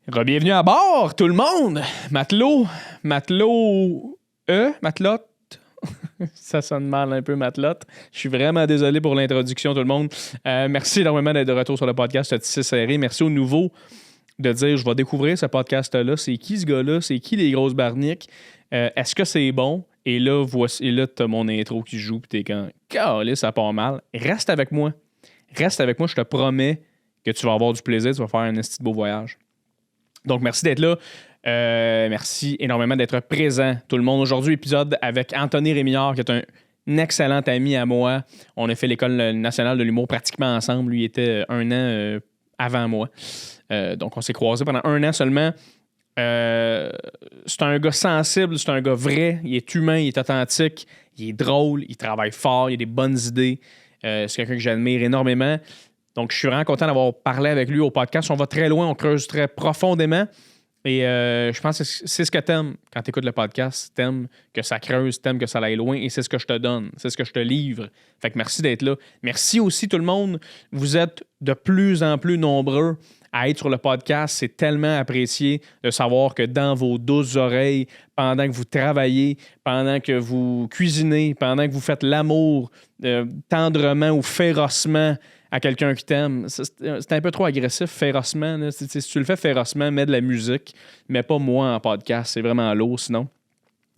Bienvenue à bord, tout le monde! Matelote. Ça sonne mal un peu, matelote. Je suis vraiment désolé pour l'introduction, tout le monde. Merci énormément d'être de retour sur le podcast Tissé Serré. Merci aux nouveaux de dire je vais découvrir ce podcast-là. C'est qui ce gars-là? C'est qui les grosses barniques? Est-ce que c'est bon? Et là, t'as mon intro qui joue, puis t'es quand calé, ça part mal. Reste avec moi, je te promets que tu vas avoir du plaisir, tu vas faire un esti de beau voyage. Donc, merci d'être là. Merci énormément d'être présent, tout le monde. Aujourd'hui, épisode avec Anthony Rémillard, qui est un excellent ami à moi. On a fait l'École nationale de l'humour pratiquement ensemble. Lui était un an avant moi. Donc, on s'est croisés pendant un an seulement. C'est un gars sensible, c'est un gars vrai. Il est humain, il est authentique, il est drôle, il travaille fort, il a des bonnes idées. C'est quelqu'un que j'admire énormément. Donc, je suis vraiment content d'avoir parlé avec lui au podcast. On va très loin, on creuse très profondément. Et je pense que c'est ce que t'aimes quand tu écoutes le podcast. T'aimes que ça creuse, t'aimes que ça aille loin. Et c'est ce que je te donne, c'est ce que je te livre. Fait que merci d'être là. Merci aussi tout le monde. Vous êtes de plus en plus nombreux à être sur le podcast. C'est tellement apprécié de savoir que dans vos douces oreilles, pendant que vous travaillez, pendant que vous cuisinez, pendant que vous faites l'amour tendrement ou férocement à quelqu'un qui t'aime. C'est un peu trop agressif, férocement. Là. Si tu le fais férocement, mets de la musique, mais pas moi en podcast. C'est vraiment lourd sinon.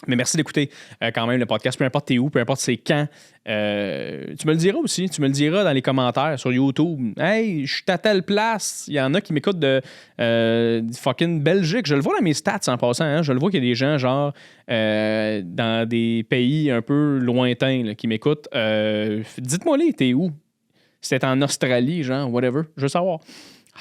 Mais merci d'écouter quand même le podcast, peu importe t'es où, peu importe c'est quand. Tu me le diras aussi. Tu me le diras dans les commentaires sur YouTube. Hey, je suis à telle place. Il y en a qui m'écoutent de fucking Belgique. Je le vois dans mes stats en passant. Hein? Je le vois qu'il y a des gens genre dans des pays un peu lointains là, qui m'écoutent. Dites-moi les, t'es où? C'était en Australie, genre, whatever. Je veux savoir.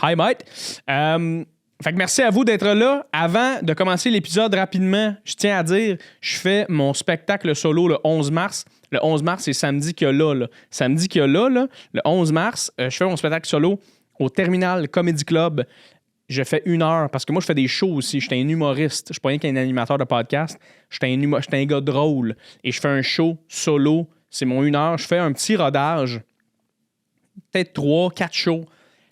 Hi, mate. Fait que merci à vous d'être là. Avant de commencer l'épisode rapidement, je tiens à dire, je fais mon spectacle solo le 11 mars. Le 11 mars, c'est samedi qu'il y a là. Samedi qu'il y a là, le 11 mars, je fais mon spectacle solo au Terminal Comedy Club. Je fais 1 heure parce que moi, je fais des shows aussi. Je suis un humoriste. Je suis pas rien qu'un animateur de podcast. Je suis un gars drôle. Et je fais un show solo. C'est mon 1 heure. Je fais un petit rodage. Peut-être 3-4 shows.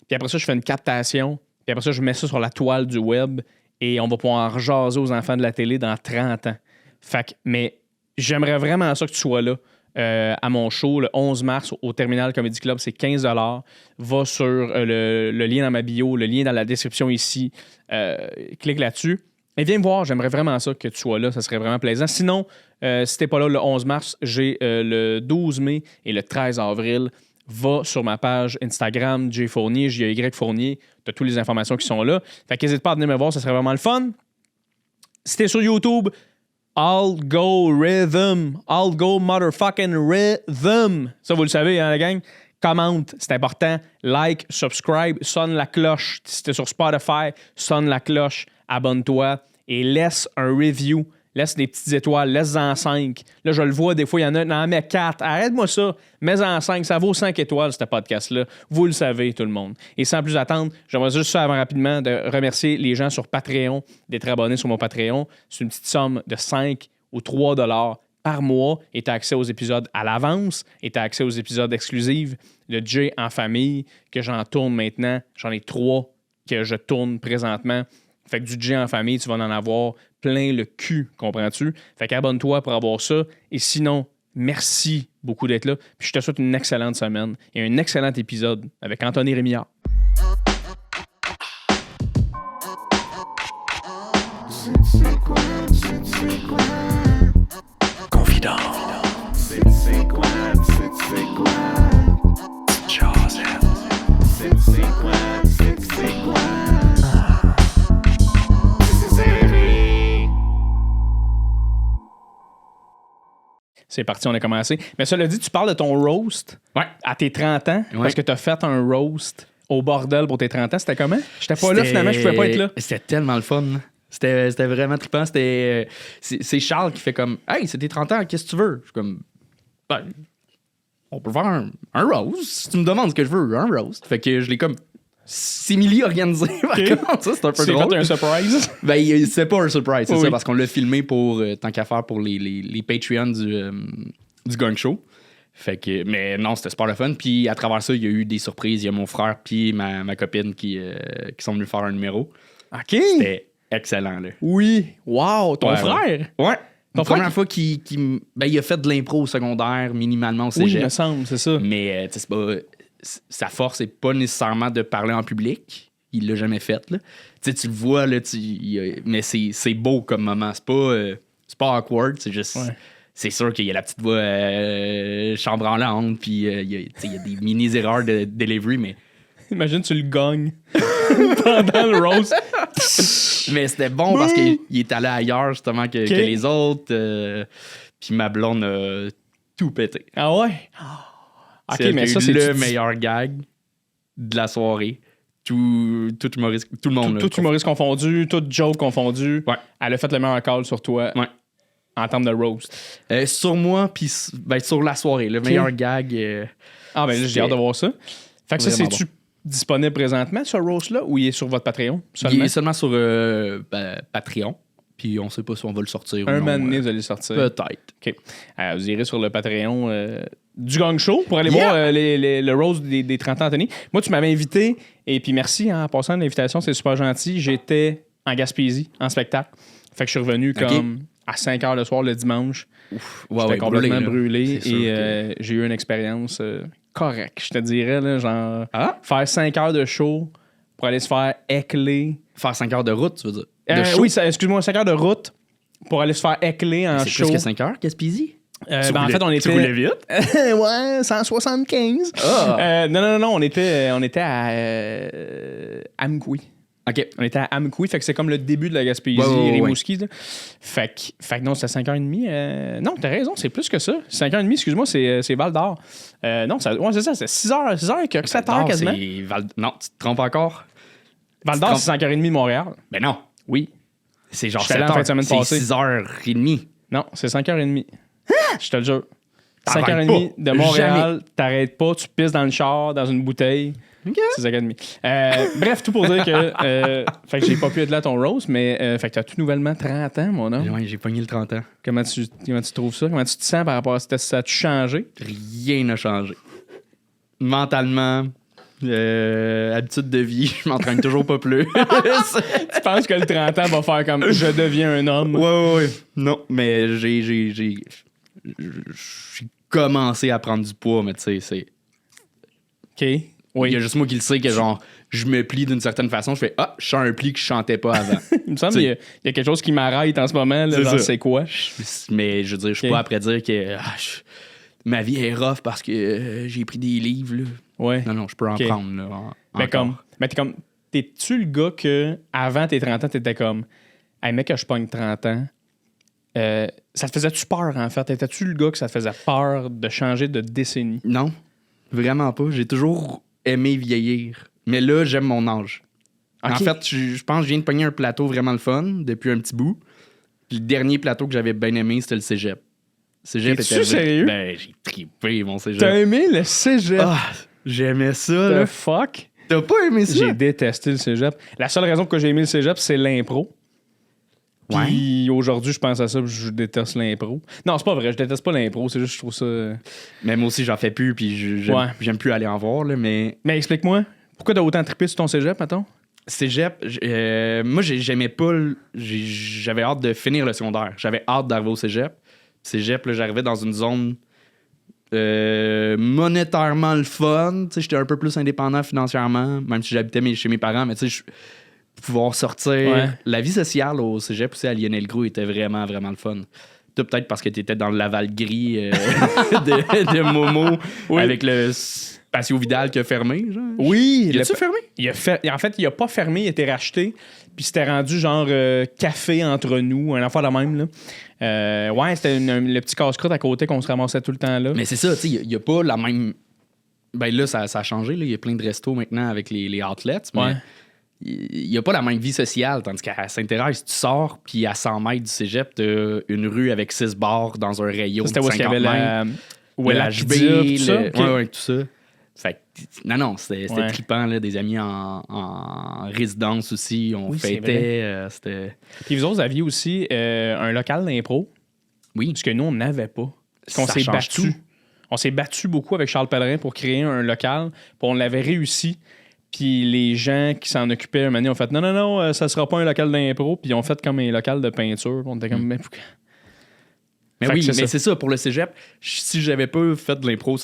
Puis après ça, je fais une captation. Puis après ça, je mets ça sur la toile du web et on va pouvoir en rejaser aux enfants de la télé dans 30 ans. Fait que, mais j'aimerais vraiment ça que tu sois là à mon show le 11 mars au Terminal Comedy Club. C'est 15 $. Va sur le lien dans ma bio, le lien dans la description ici. Clique là-dessus. Et viens me voir, j'aimerais vraiment ça que tu sois là. Ça serait vraiment plaisant. Sinon, si t'es pas là le 11 mars, j'ai le 12 mai et le 13 avril. Va sur ma page Instagram, J Fournier, J-Y Fournier. Tu as toutes les informations qui sont là. Fait qu'hésite pas à venir me voir, ça serait vraiment le fun. Si t'es sur YouTube, I'll go rhythm. I'll go motherfucking rhythm. Ça, vous le savez, hein, la gang? Commente, c'est important. Like, subscribe, sonne la cloche. Si t'es sur Spotify, sonne la cloche. Abonne-toi et laisse un review. Laisse des petites étoiles, laisse-en 5. Là, je le vois, des fois, il y en a, non, mais 4. Arrête-moi ça. Mets-en 5. Ça vaut 5 étoiles, ce podcast-là. Vous le savez, tout le monde. Et sans plus attendre, j'aimerais juste avant rapidement de remercier les gens sur Patreon, d'être abonnés sur mon Patreon. C'est une petite somme de 5 ou 3 $ par mois et tu as accès aux épisodes à l'avance et tu as accès aux épisodes exclusifs de Jay en famille que j'en tourne maintenant. J'en ai 3 que je tourne présentement. Fait que du Jay en famille, tu vas en avoir plein le cul, comprends-tu? Fait qu'abonne-toi pour avoir ça. Et sinon, merci beaucoup d'être là. Puis je te souhaite une excellente semaine et un excellent épisode avec Anthony Rémillard. Confident. C'est quoi? C'est parti, on a commencé. Mais cela dit, tu parles de ton roast à tes 30 ans parce que tu as fait un roast au bordel pour tes 30 ans. C'était comment? J'étais pas là, finalement, je pouvais pas être là. C'était tellement le fun. C'était vraiment trippant. C'est Charles qui fait comme « Hey, c'est tes 30 ans, qu'est-ce que tu veux? » Je suis comme « Ben, on peut faire un roast. Si tu me demandes ce que je veux, un roast. » Fait que je l'ai comme simili-organisé. Okay. Ça, c'est un peu drôle. C'est un surprise? Ben, c'est pas un surprise, c'est ça, parce qu'on l'a filmé pour, tant qu'à faire, pour les Patreons du Gang Show. Fait que, mais non, c'était super le fun. Puis à travers ça, il y a eu des surprises. Il y a mon frère puis ma copine qui sont venus faire un numéro. OK. C'était excellent, là. Oui. Wow. Ton Ouais, frère? Ouais. Ton La frère première fois qu'il il a fait de l'impro au secondaire, minimalement au Oui, il cégep. me semble, c'est ça. Mais tu sais, c'est pas, sa force, c'est pas nécessairement de parler en public. Il l'a jamais fait, là. Tu sais, tu le vois, là, mais c'est beau comme moment. C'est pas awkward, c'est juste... Ouais. C'est sûr qu'il y a la petite voix chambranlante, puis il y a des mini-erreurs de delivery, mais... Imagine, tu le gagnes pendant le roast. Mais c'était bon parce qu'il est allé ailleurs, justement, que les autres. Puis ma blonde a tout pété. Ah ouais? OK, C'est mais ça, c'est le meilleur gag de la soirée. Tout humoriste, tout le monde. Tout humoriste confondu, tout joke confondu. Ouais. Elle a fait le meilleur call sur toi Ouais. en termes de roast. Sur moi, puis sur la soirée. Le meilleur gag. Ah, ben là, j'ai hâte de voir ça. Fait que ça, Vraiment c'est-tu disponible présentement, ce roast-là, ou il est sur votre Patreon seulement? Il est seulement sur Patreon. Puis on sait pas si on va le sortir Un ou non. moment donné, vous allez le sortir. Peut-être. OK. Vous irez sur le Patreon du Gang Show pour aller voir le roast des 30 ans, Anthony. Moi, tu m'avais invité, et puis merci en passant de l'invitation, c'est super gentil. J'étais en Gaspésie, en spectacle. Fait que je suis revenu comme à 5 h le soir le dimanche. J'étais complètement brûlé et j'ai eu une expérience correcte, je te dirais. Là, genre, faire 5 heures de show pour aller se faire écler. Faire 5 heures de route, tu veux dire? Oui, excuse-moi, 5 heures de route pour aller se faire écler en show. C'est plus que 5 heures, Gaspésie? En fait, on était. Tu roulais vite? Ouais, 175. Non, on était à Amkoui. OK. On était à Amkoui, fait que c'est comme le début de la Gaspésie, Rimouski. Là. Fait que non, c'était 5h30. Non, t'as raison, c'est plus que ça. 5h30, excuse-moi, c'est Val d'Or. Non, c'est ça, c'est 6h, 7h quasiment. Non, tu te trompes encore? Val d'Or, c'est 5h30 de Montréal. Ben non. Oui. C'est genre J'étais allé en fin de semaine passée. 6h30. Non, c'est 5h30. Je te le jure. 5h30 de Montréal, t'arrêtes pas, tu pisses dans le char, dans une bouteille. OK. 6h30. Bref, tout pour dire que fait que j'ai pas pu être là à ton roast, mais fait que t'as tout nouvellement 30 ans, mon homme. Ouais, j'ai pogné le 30 ans. Comment tu trouves ça? Comment tu te sens par rapport à ça? Ça a-tu changé? Rien n'a changé. Mentalement, habitude de vie, je m'entraîne toujours pas plus. Tu penses que le 30 ans va faire comme je deviens un homme? Ouais. Non, mais j'ai commencé à prendre du poids, mais tu sais, c'est... OK. Oui. Il y a juste moi qui le sais que genre, je me plie d'une certaine façon, je fais je sens un pli que je chantais pas avant. Il me semble qu'il y a quelque chose qui m'arrête en ce moment, là, genre c'est quoi? Mais je veux dire, je suis pas après dire que ma vie est rough parce que j'ai pris des livres, là. Ouais. Non, je peux en prendre, là. T'es-tu le gars que avant tes 30 ans, t'étais comme, hey mec, que je pogne 30 ans, ça te faisait-tu peur, en fait? Étais-tu le gars que ça te faisait peur de changer de décennie? Non, vraiment pas. J'ai toujours aimé vieillir. Mais là, j'aime mon âge. Okay. En fait, je pense que je viens de pogner un plateau vraiment le fun depuis un petit bout. Puis le dernier plateau que j'avais bien aimé, c'était le cégep. Cégep était sérieux? Ben, j'ai trippé mon cégep. T'as aimé le cégep? J'aimais ça, là. The fuck? T'as pas aimé ça? J'ai détesté le cégep. La seule raison pour que j'ai aimé le cégep, c'est l'impro. Puis aujourd'hui, je pense à ça, je déteste l'impro. Non, c'est pas vrai, je déteste pas l'impro, c'est juste que je trouve ça... Mais moi aussi, j'en fais plus, puis j'aime plus aller en voir, là, mais... Mais explique-moi, pourquoi t'as autant trippé sur ton cégep, mettons? Cégep, moi, j'aimais pas... J'avais hâte de finir le secondaire. J'avais hâte d'arriver au cégep. Cégep, là, j'arrivais dans une zone monétairement le fun. Tu sais, j'étais un peu plus indépendant financièrement, même si j'habitais chez mes parents, mais tu sais, pouvoir sortir. Ouais. La vie sociale au cégep aussi à Lionel Groux était vraiment, vraiment le fun. Toi, peut-être parce que tu étais dans le Laval gris de Momo avec le Patio Vidal qui a fermé. Genre. Oui. Il a-tu fermé? En fait, il a pas fermé, il a été racheté. Puis c'était rendu genre café entre nous, un affaire de même. Là. Ouais, c'était le petit casse-croûte à côté qu'on se ramassait tout le temps là. Mais c'est ça, tu sais, il n'y a pas la même... Ben là, ça a changé. Il y a plein de restos maintenant avec les outlets. Mais il n'y a pas la même vie sociale. Tandis qu'à Sainte-Thérèse, tu sors, puis à 100 mètres du cégep, tu as une rue avec 6 bars dans un rayon de 50 mètres. C'était où il y avait la HB, tout ça. Ouais, tout ça. Fait que, non, c'était trippant, là, des amis en résidence aussi. On fêtait. C'était... Puis vous autres, vous aviez aussi un local d'impro. Oui. Parce que nous, on n'avait pas. Parce qu'on s'est battu. On s'est battu beaucoup avec Charles Pellerin pour créer un local. Puis on l'avait réussi. Puis les gens qui s'en occupaient, un moment donné, ont fait non, ça sera pas un local d'impro. Puis ils ont fait comme un local de peinture. On était comme, mais pourquoi? Mais Fait oui, que c'est mais ça. c'est ça, pour le cégep, si j'avais pas fait de l'impro,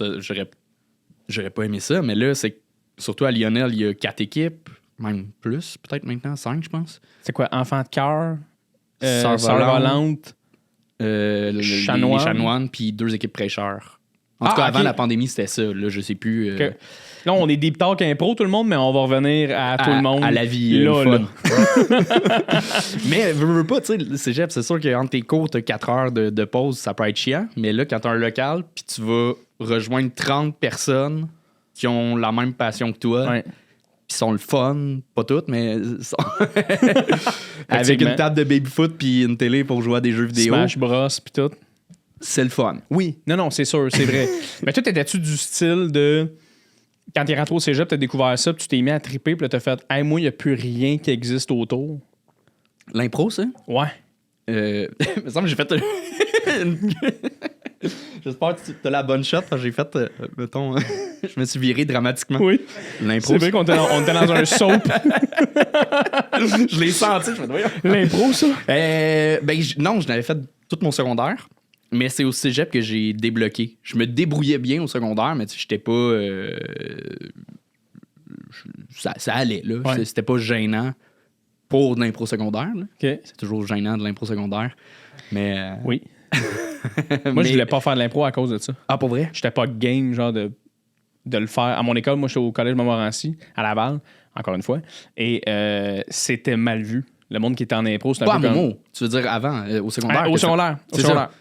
j'aurais pas aimé ça. Mais là, c'est surtout à Lionel, il y a 4 équipes, même plus, peut-être maintenant 5, je pense. C'est quoi, enfant de cœur, Sœur sœur volante, volante, les Chanoine. chanoines, puis 2 équipes prêcheurs. En Ah, tout cas, ok. avant la pandémie, c'était ça. Là, je sais plus. Que- Là, on est Deep Talk Impro, tout le monde, mais on va revenir à tout le monde. À la vie, là, le là. fun. Mais veux pas, tu sais, le cégep, c'est sûr qu'entre tes cours, t'as 4 heures de pause, ça peut être chiant. Mais là, quand t'as un local, puis tu vas rejoindre 30 personnes qui ont la même passion que toi, Ouais. puis sont le fun, pas toutes, mais sont avec Effectivement. une table de baby-foot puis une télé pour jouer à des jeux vidéo, Smash Bros, puis tout. c'est le fun. Oui. Non, c'est sûr, c'est vrai. Mais toi, t'étais-tu du style de... Quand t'es rentré au cégep, t'as découvert ça, puis tu t'es mis à triper, puis là, t'as fait « Hey, moi, il n'y a plus rien qui existe autour. L'impro, ça? » Ouais. Il me semble que j'ai fait... J'espère que tu as la bonne shot, parce que j'ai fait, mettons, je me suis viré dramatiquement. Oui. L'impro, C'est vrai qu'on était dans un soap. je l'ai senti, je me dis, voyons. L'impro, ça? Non, je n'avais fait tout mon secondaire, mais c'est au cégep que j'ai débloqué. Je me débrouillais bien au secondaire, mais tu sais, j'étais pas... ça allait, là. Ouais. C'était pas gênant pour de l'impro secondaire, là. OK. C'est toujours gênant de l'impro secondaire. Mais... Oui. Moi, je voulais pas faire de l'impro à cause de ça. Ah, pour vrai? J'étais pas game, genre, de le faire. À mon école, moi, j'étais au collège Montmorency, à Laval, encore une fois, et c'était mal vu. Le monde qui était en impro, c'était Pas à un peu comme... Momo. Tu veux dire avant, au secondaire? Au que ça- secondaire. Au C'est secondaire. ça.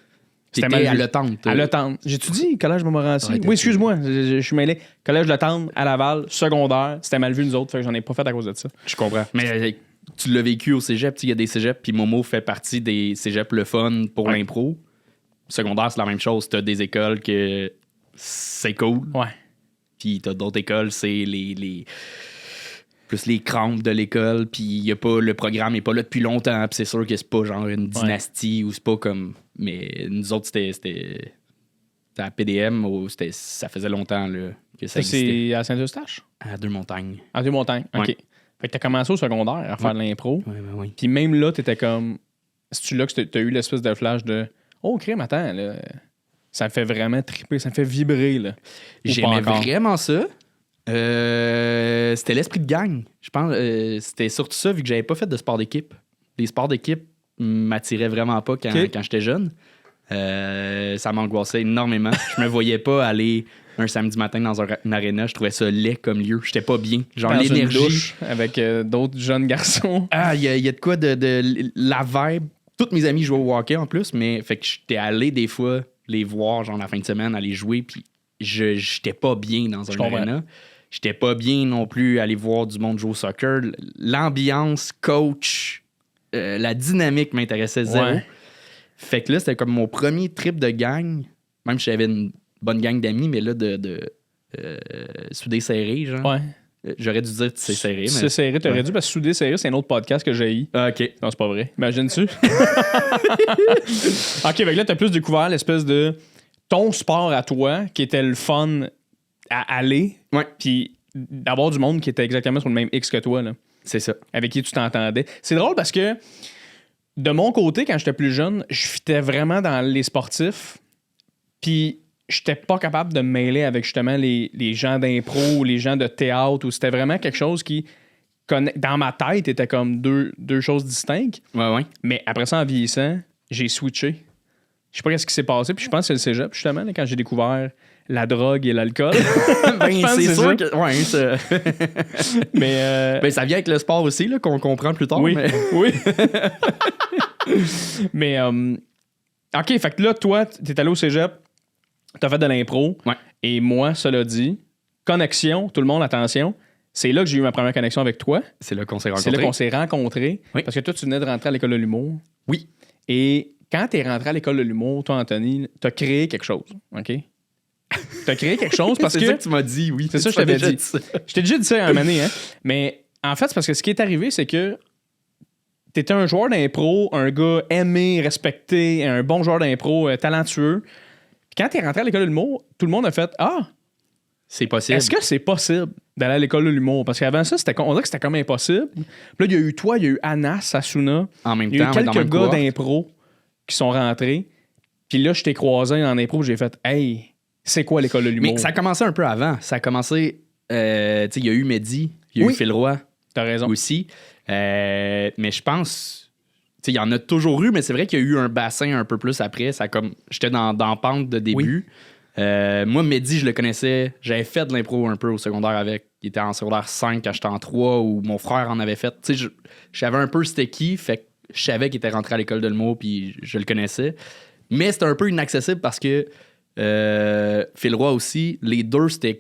C'était T'étais mal à vu. Le Tente. À Le Tente. J'ai-tu dit collège Montmorency? Ouais, Oui, excuse-moi, je suis mêlé. Collège Le Tente, à Laval, secondaire, c'était mal vu nous autres, fait que j'en ai pas fait à cause de ça. Je comprends. Mais tu l'as vécu au cégep, il y a des cégeps, puis Momo fait partie des cégeps le fun pour Ouais. l'impro. Secondaire, c'est la même chose. T'as des écoles que c'est cool, Ouais. puis t'as d'autres écoles, c'est plus les crampes de l'école, puis y a pas, le programme est pas là depuis longtemps, puis c'est sûr que c'est pas genre une dynastie ou c'est pas comme... Mais nous autres, c'était à PDM, ça faisait longtemps là, que ça Ça, existait. c'est à Saint-Eustache? À Deux-Montagnes. À Deux-Montagnes. OK. Ouais. Fait que t'as commencé au secondaire à faire de l'impro. Oui. Puis même là, t'étais comme. C'est-tu là que t'as eu l'espèce de flash de oh, crème, attends, là. Ça me fait vraiment triper, ça me fait vibrer, là. Ou pas J'aimais encore? vraiment ça. C'était l'esprit de gang. Je pense c'était surtout ça, vu que j'avais pas fait de sport d'équipe. Les sports d'équipe m'attiraient vraiment pas quand j'étais jeune. Ça m'angoissait énormément. Je me voyais pas aller un samedi matin dans une aréna. Je trouvais ça laid comme lieu. J'étais pas bien. Genre Dans une l'énergie. douche avec d'autres jeunes garçons. Ah, il y a de quoi de la vibe. Tous mes amis jouaient au hockey en plus, mais fait que j'étais allé des fois les voir, genre la fin de semaine, aller jouer, puis j'étais pas bien dans un comprends. arena. J'étais pas bien non plus aller voir du monde jouer au soccer. L'ambiance, coach, la dynamique m'intéressait zéro. Ouais. Fait que là, c'était comme mon premier trip de gang. Même si j'avais une bonne gang d'amis, mais là, de soudé serré, genre. Ouais. J'aurais dû dire c'est serré, mais... C'est serré, t'aurais Ouais. dû, parce que Soudé Serré, c'est un autre podcast que j'ai eu. Ah, OK. Non, c'est pas vrai. Imagine-tu? OK, fait que là, t'as plus découvert l'espèce de ton sport à toi, qui était le fun à aller, Ouais, puis d'avoir du monde qui était exactement sur le même X que toi, là, c'est ça. avec qui tu t'entendais. C'est drôle parce que, de mon côté, quand j'étais plus jeune, je fitais vraiment dans les sportifs, puis j'étais pas capable de me mêler avec justement les gens d'impro ou les gens de théâtre, ou c'était vraiment quelque chose qui, dans ma tête, était comme deux choses distinctes. Ouais. Mais après ça, en vieillissant, j'ai switché. Je sais pas ce qui s'est passé, puis je pense que c'est le cégep, justement, là, quand j'ai découvert la drogue et l'alcool. Ben, pense que c'est c'est sûr ça. que... Ouais, ça... Mais Ben, ça vient avec le sport aussi, là, qu'on comprend plus tard. oui, Mais... oui. Mais, OK, fait que là, toi, t'es allé au cégep, t'as fait de l'impro, Ouais. et moi, cela dit, connexion, tout le monde, attention, c'est là que j'ai eu ma première connexion avec toi. C'est là qu'on s'est C'est là rencontrés. qu'on s'est rencontrés, Oui. parce que toi, tu venais de rentrer à l'école de l'humour. Oui. Et quand t'es rentré à l'école de l'humour, toi, Anthony, t'as créé quelque chose, OK? T'as créé quelque chose parce c'est que... ça que tu m'as dit, oui. C'est ça que Tu je t'avais m'as dit. déjà ça. Je t'ai déjà dit ça à un moment donné, hein? Mais en fait, c'est parce que ce qui est arrivé, c'est que t'étais un joueur d'impro, un gars aimé, respecté, un bon joueur d'impro, talentueux. Puis quand t'es rentré à l'école de l'humour, tout le monde a fait « Ah, C'est possible. est-ce que c'est possible? » d'aller à l'école de l'humour. Parce qu'avant ça, on dirait que c'était comme impossible. Puis là, il y a eu toi, il y a eu Anas, Asuna. En même Il y a eu temps, dans quelques le gars cohorte. d'impro qui sont rentrés. Puis là, je t'ai croisé en impro, j'ai fait « Hey, c'est quoi l'école de l'humour? » Mais ça a commencé un peu avant. Ça a commencé... tu sais, il y a eu Mehdi, il y a eu Phil Roy T'as raison. aussi. Mais je pense... Tu sais, il y en a toujours eu, mais c'est vrai qu'il y a eu un bassin un peu plus après. J'étais dans pente de début. Moi, Mehdi, je le connaissais. J'avais fait de l'impro un peu au secondaire avec. Il était en secondaire 5 quand j'étais en 3, où mon frère en avait fait. Tu sais, je savais un peu c'était qui, fait que je savais qu'il était rentré à l'école de l'humour, puis je le connaissais. Mais c'était un peu inaccessible parce que Phil Roy aussi, les deux, c'était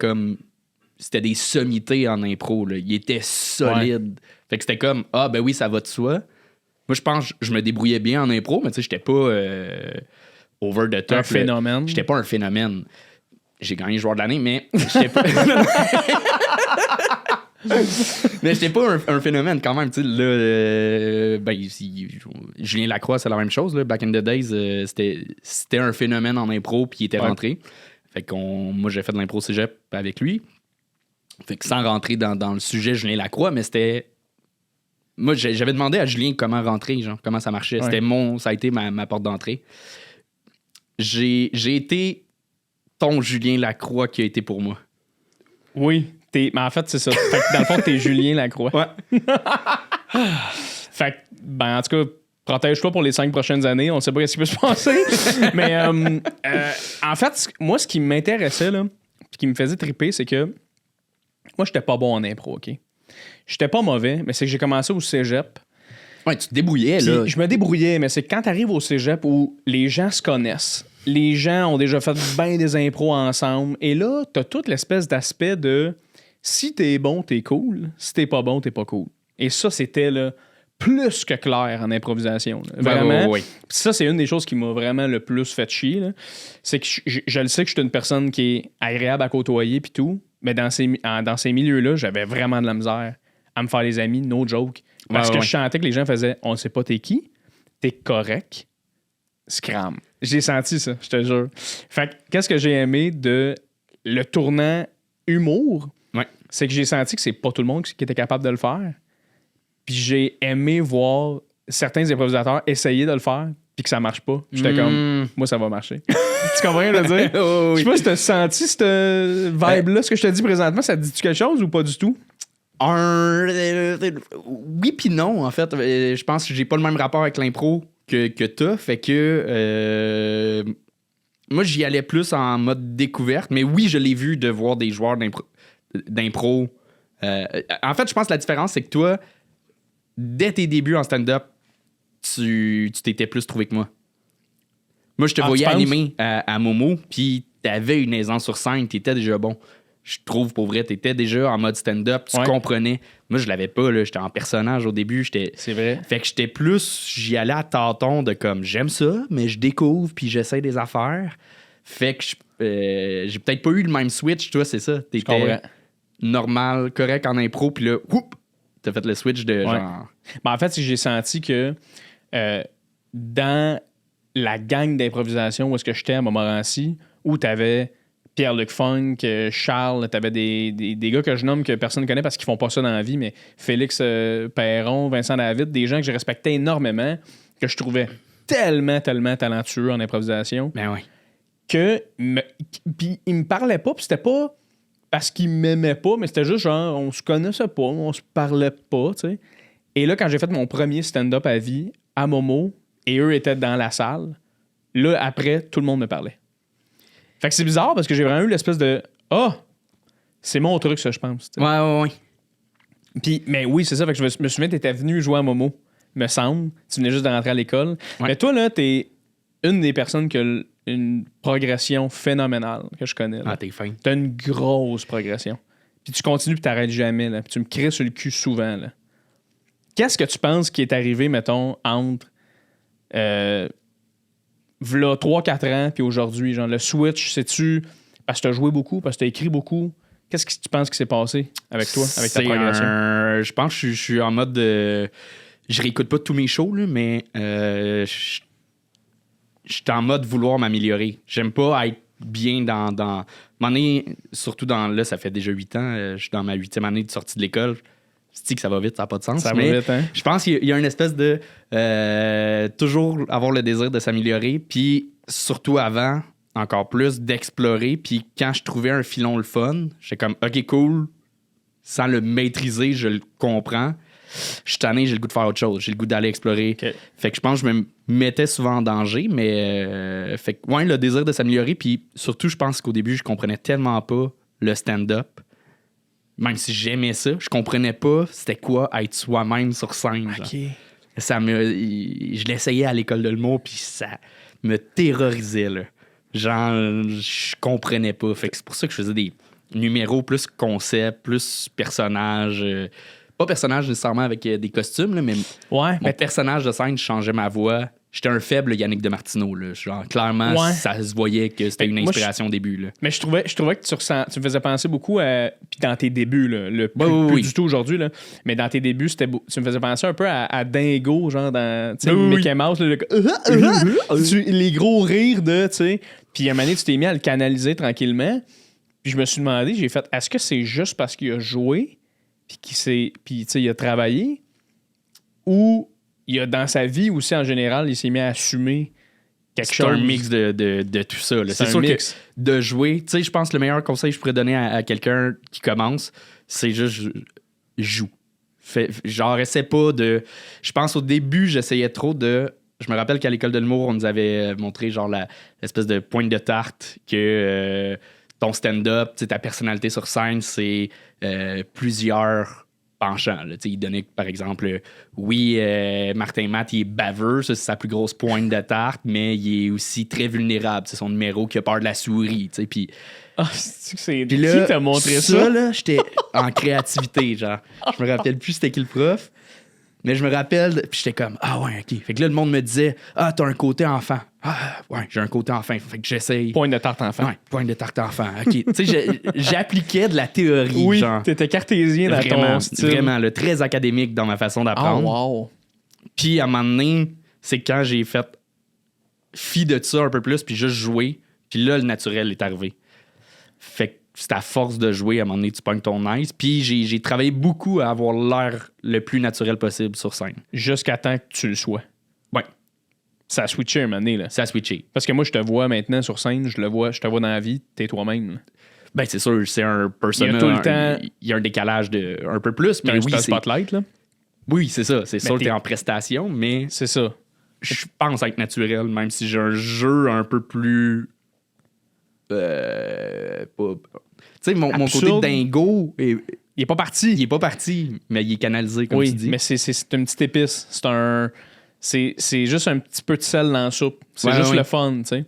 des sommités en impro. Là. Il était solide. Fait que c'était comme, ah ben oui, ça va de soi. Moi, je pense que je me débrouillais bien en impro, mais tu sais, j'étais pas over the top. Un phénomène. J'étais pas un phénomène. J'ai gagné joueur de l'année, mais j'étais pas... Mais j'étais pas un phénomène quand même. Tu sais, là, Julien Lacroix, c'est la même chose. Là. Back in the days, c'était un phénomène en impro, puis il était rentré. Fait que moi, j'ai fait de l'impro cégep avec lui. Fait que sans rentrer dans le sujet Julien Lacroix, mais c'était... Moi, j'avais demandé à Julien comment rentrer, genre, comment ça marchait. Ça a été ma porte d'entrée. J'ai été ton Julien Lacroix qui a été pour moi. Oui, mais en fait, c'est ça. Fait que dans le fond, t'es Julien Lacroix. Ouais. Fait que, en tout cas, protège-toi pour les 5 prochaines années. On ne sait pas ce qui peut se passer. Mais en fait, moi, ce qui m'intéressait, là, puis qui me faisait triper, c'est que moi, j'étais pas bon en impro, OK? J'étais pas mauvais, mais c'est que j'ai commencé au cégep. Ouais, tu te débrouillais, là. Je me débrouillais, mais c'est que quand t'arrives au cégep où les gens se connaissent, les gens ont déjà fait bien des impros ensemble, et là, t'as toute l'espèce d'aspect de si t'es bon, t'es cool. Si t'es pas bon, t'es pas cool. Et ça, c'était là, plus que clair en improvisation. Là. Vraiment. Ouais. Ça, c'est une des choses qui m'a vraiment le plus fait chier. Là. C'est que je le sais que je suis une personne qui est agréable à côtoyer puis tout, mais dans ces milieux-là, j'avais vraiment de la misère à me faire des amis, no joke. Parce que je sentais que les gens faisaient « On sait pas t'es qui, t'es correct, scram ». J'ai senti ça, je te jure. Fait que qu'est-ce que j'ai aimé de le tournant humour, c'est que j'ai senti que c'est pas tout le monde qui était capable de le faire. Puis j'ai aimé voir certains improvisateurs essayer de le faire puis que ça marche pas. J'étais comme, moi, ça va marcher. Tu comprends ce que je veux dire? Je sais pas si t'as senti cette vibe-là. Ce que je te dis présentement, ça te dit-tu quelque chose ou pas du tout? Oui puis non, en fait. Je pense que j'ai pas le même rapport avec l'impro que t'as. Fait que... moi, j'y allais plus en mode découverte. Mais oui, je l'ai vu de voir des joueurs d'impro. En fait, je pense que la différence, c'est que toi, dès tes débuts en stand-up, tu t'étais plus trouvé que moi. Moi, je te voyais animer à Momo, puis t'avais une aisance sur scène, t'étais déjà bon. Je trouve, pour vrai, t'étais déjà en mode stand-up, tu comprenais. Moi, je l'avais pas, là, j'étais en personnage au début. C'est vrai. Fait que j'étais plus, j'y allais à tâtons de comme, j'aime ça, mais je découvre, puis j'essaie des affaires. Fait que j'ai peut-être pas eu le même switch, toi, c'est ça. T'étais normal, correct en impro, puis là, t'as fait le switch de genre... En fait, j'ai senti que dans la gang d'improvisation où est-ce que j'étais à Montmorency, où t'avais Pierre-Luc Funk, Charles, t'avais des gars que je nomme que personne ne connaît parce qu'ils font pas ça dans la vie, mais Félix Perron, Vincent David, des gens que je respectais énormément, que je trouvais tellement, tellement talentueux en improvisation. Ben oui. Puis ils me parlaient pas, puis c'était pas parce qu'ils m'aimaient pas, mais c'était juste genre, on se connaissait pas, on se parlait pas, tu sais. Et là, quand j'ai fait mon premier stand-up à vie, à Momo, et eux étaient dans la salle, là, après, tout le monde me parlait. Fait que c'est bizarre parce que j'ai vraiment eu l'espèce de « Ah, c'est mon truc, ça, je pense. » Ouais. Puis, mais oui, c'est ça. Fait que je me souviens, t'étais venu jouer à Momo, me semble. Tu venais juste de rentrer à l'école. Ouais. Mais toi, là, t'es une des personnes qui a une progression phénoménale que je connais. Là. Ah, t'es fin. T'as une grosse progression. Puis tu continues puis t'arrêtes jamais. Là. Puis tu me cries sur le cul souvent. Là. Qu'est-ce que tu penses qui est arrivé, mettons, entre v'là 3-4 ans puis aujourd'hui? Genre, le switch, sais-tu parce que t'as joué beaucoup, parce que t'as écrit beaucoup? Qu'est-ce que tu penses qui s'est passé avec toi, avec ta progression? Je pense que je suis en mode de... Je réécoute pas tous mes shows, là, mais je suis en mode vouloir m'améliorer. J'aime pas être bien dans m'en est, surtout là, ça fait déjà 8 ans, je suis dans ma 8e année de sortie de l'école. Je dis que ça va vite, ça n'a pas de sens. Ça va vite, hein? Je pense qu'il y a une espèce de toujours avoir le désir de s'améliorer, puis surtout avant, encore plus, d'explorer. Puis quand je trouvais un filon le fun, j'étais comme, OK, cool, sans le maîtriser, je le comprends. Je suis tanné, j'ai le goût de faire autre chose. J'ai le goût d'aller explorer. Okay. Fait que je pense que je me mettais souvent en danger, mais fait que, ouais, le désir de s'améliorer. Puis surtout, je pense qu'au début, je comprenais tellement pas le stand-up. Même si j'aimais ça, je comprenais pas c'était quoi être soi-même sur scène. OK. Je l'essayais à l'école de l'humour, puis ça me terrorisait, là. Genre, je comprenais pas. Fait que c'est pour ça que je faisais des numéros plus concept, plus personnages. Pas personnages nécessairement avec des costumes, là, mais mon personnage de scène, je changeais ma voix. J'étais un faible Yannick de Martineau. Là. Genre, clairement, ça se voyait que c'était une inspiration au début. Là. Mais je trouvais que tu me faisais penser beaucoup à. Puis dans tes débuts, là, plus du tout aujourd'hui, là, mais dans tes débuts, tu me faisais penser un peu à Dingo, genre dans Mickey Mouse, là, les gros rires de. T'sais. Puis à un moment donné, tu t'es mis à le canaliser tranquillement. Puis je me suis demandé, j'ai fait, est-ce que c'est juste parce qu'il a joué, puis il a travaillé, ou il a dans sa vie aussi en général, il s'est mis à assumer quelque chose. C'est un mix de tout ça. Là. C'est sûr mix. Que de jouer, tu sais, je pense que le meilleur conseil que je pourrais donner à quelqu'un qui commence, c'est juste joue. Genre, essaie pas de. Je pense au début, j'essayais trop de. Je me rappelle qu'à l'école de l'humour, on nous avait montré genre l'espèce de pointe de tarte que ton stand-up, ta personnalité sur scène, c'est plusieurs penchants. Là. Il donnait, par exemple, Martin Matt, il est baveux, ça, c'est sa plus grosse pointe de tarte, mais il est aussi très vulnérable. C'est son numéro qui a peur de la souris. Puis qui t'a montré ça? Là, j'étais en créativité, genre. Je me rappelle plus c'était qui le prof. Mais je me rappelle, puis j'étais comme, ah ouais, OK. Fait que là, le monde me disait, ah, t'as un côté enfant. Ah, ouais, j'ai un côté enfant. Fait que j'essaye. Pointe de tarte enfant. Ouais, pointe de tarte enfant. OK. Tu sais, j'appliquais de la théorie. Oui, genre. T'étais cartésien dans ton style. Vraiment, très académique dans ma façon d'apprendre. Oh, wow. Puis à un moment donné, c'est quand j'ai fait fi de ça un peu plus, puis juste jouer. Puis là, le naturel est arrivé. Fait que c'est à force de jouer, à un moment donné, tu pognes ton nice. Puis j'ai travaillé beaucoup à avoir l'air le plus naturel possible sur scène. Jusqu'à temps que tu le sois. Ouais. Ça a switché un moment donné, là. Ça a switché. Parce que moi, je te vois maintenant sur scène, je te vois dans la vie, t'es toi-même. Là. Ben, c'est sûr, c'est un persona. Il y a tout le temps. Il y a un décalage de un peu plus, mais oui. C'est un spotlight, là. Oui, c'est ça. C'est sûr que t'es en prestation, mais. C'est ça. Je pense être naturel, même si j'ai un jeu un peu plus. Tu sais, mon côté dingo. Il est pas parti. Il est pas parti, mais il est canalisé, comme tu dis. Mais c'est une petite épice. C'est juste un petit peu de sel dans la soupe. C'est juste le fun, tu sais.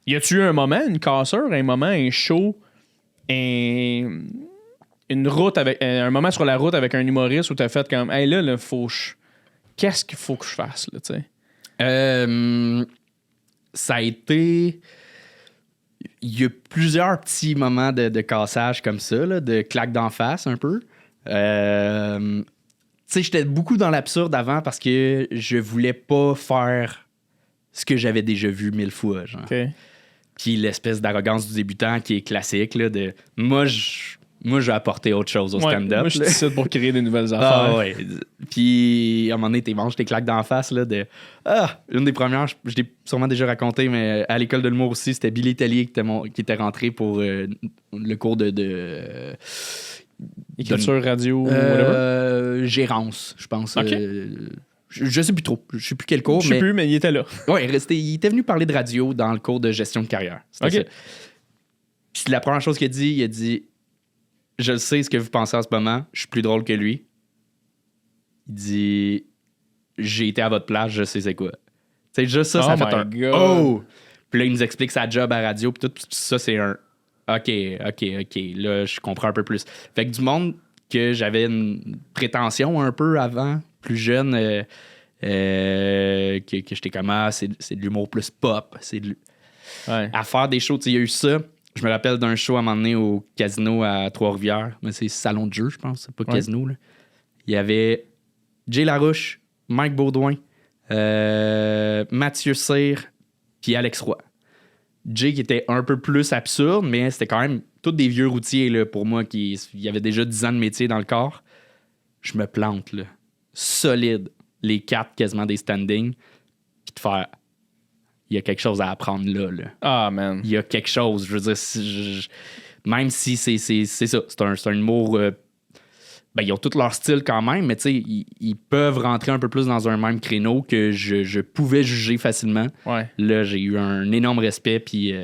Y a-tu eu un moment, une cassure, un moment, un show, une route avec un moment sur la route avec un humoriste où t'as fait comme, hey là, qu'est-ce qu'il faut que je fasse, là, tu sais? Ça a été. Il y a plusieurs petits moments de cassage comme ça, là, de claque d'en face un peu. Tu sais, j'étais beaucoup dans l'absurde avant parce que je voulais pas faire ce que j'avais déjà vu 1000 fois. Genre. Okay. Puis l'espèce d'arrogance du débutant qui est classique, là, de moi, je vais apporter autre chose au stand-up. Moi, je suis ici pour créer des nouvelles affaires. Ah ouais. Puis, à un moment donné, t'es manges tes claques d'en face, là, de... une des premières, je l'ai sûrement déjà raconté, mais à l'école de l'humour aussi, c'était Billy Tellier qui était rentré pour le cours de écriture, radio, whatever. Gérance, je pense. Okay. Je sais plus trop. Je sais plus quel cours. Je sais plus, mais il était là. Ouais, il était venu parler de radio dans le cours de gestion de carrière. C'était ça. Puis la première chose qu'il a dit, je sais ce que vous pensez en ce moment, je suis plus drôle que lui. Il dit, j'ai été à votre place, je sais c'est quoi. Tu sais, juste ça, ça fait un God. Oh! Puis là, il nous explique sa job à radio, puis tout ça, c'est un OK. Là, je comprends un peu plus. Fait que du monde que j'avais une prétention un peu avant, plus jeune, que j'étais comme, c'est de l'humour plus pop. C'est à faire des shows, il y a eu ça. Je me rappelle d'un show à un moment donné au casino à Trois-Rivières. Mais c'est salon de jeu, je pense. C'est pas casino. Là. Il y avait Jay Larouche, Mike Baudouin, Mathieu Cyr, puis Alex Roy. Jay qui était un peu plus absurde, mais c'était quand même tous des vieux routiers là, pour moi qui y avait déjà 10 ans de métier dans le corps. Je me plante, là. Solide. Les 4 quasiment des standings. Puis de faire... Il y a quelque chose à apprendre là. Ah, man. Il y a quelque chose. Je veux dire, même si c'est ça. C'est un humour... ils ont tout leur style quand même, mais tu sais, ils peuvent rentrer un peu plus dans un même créneau que je pouvais juger facilement. Ouais. Là, j'ai eu un énorme respect, puis...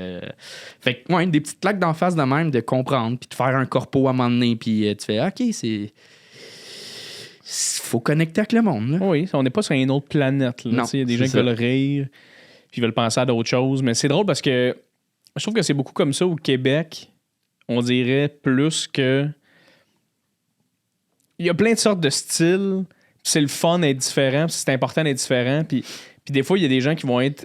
Fait que, ouais, des petites claques d'en face de même, de comprendre, puis de faire un corpo à un moment donné, puis tu fais, OK, faut connecter avec le monde, là. Oui, on n'est pas sur une autre planète. Il y a des gens qui veulent rire, puis ils veulent penser à d'autres choses, mais c'est drôle parce que je trouve que c'est beaucoup comme ça au Québec, on dirait plus que... Il y a plein de sortes de styles. C'est le fun d'être différent. C'est important d'être différent. Puis des fois, il y a des gens qui vont être...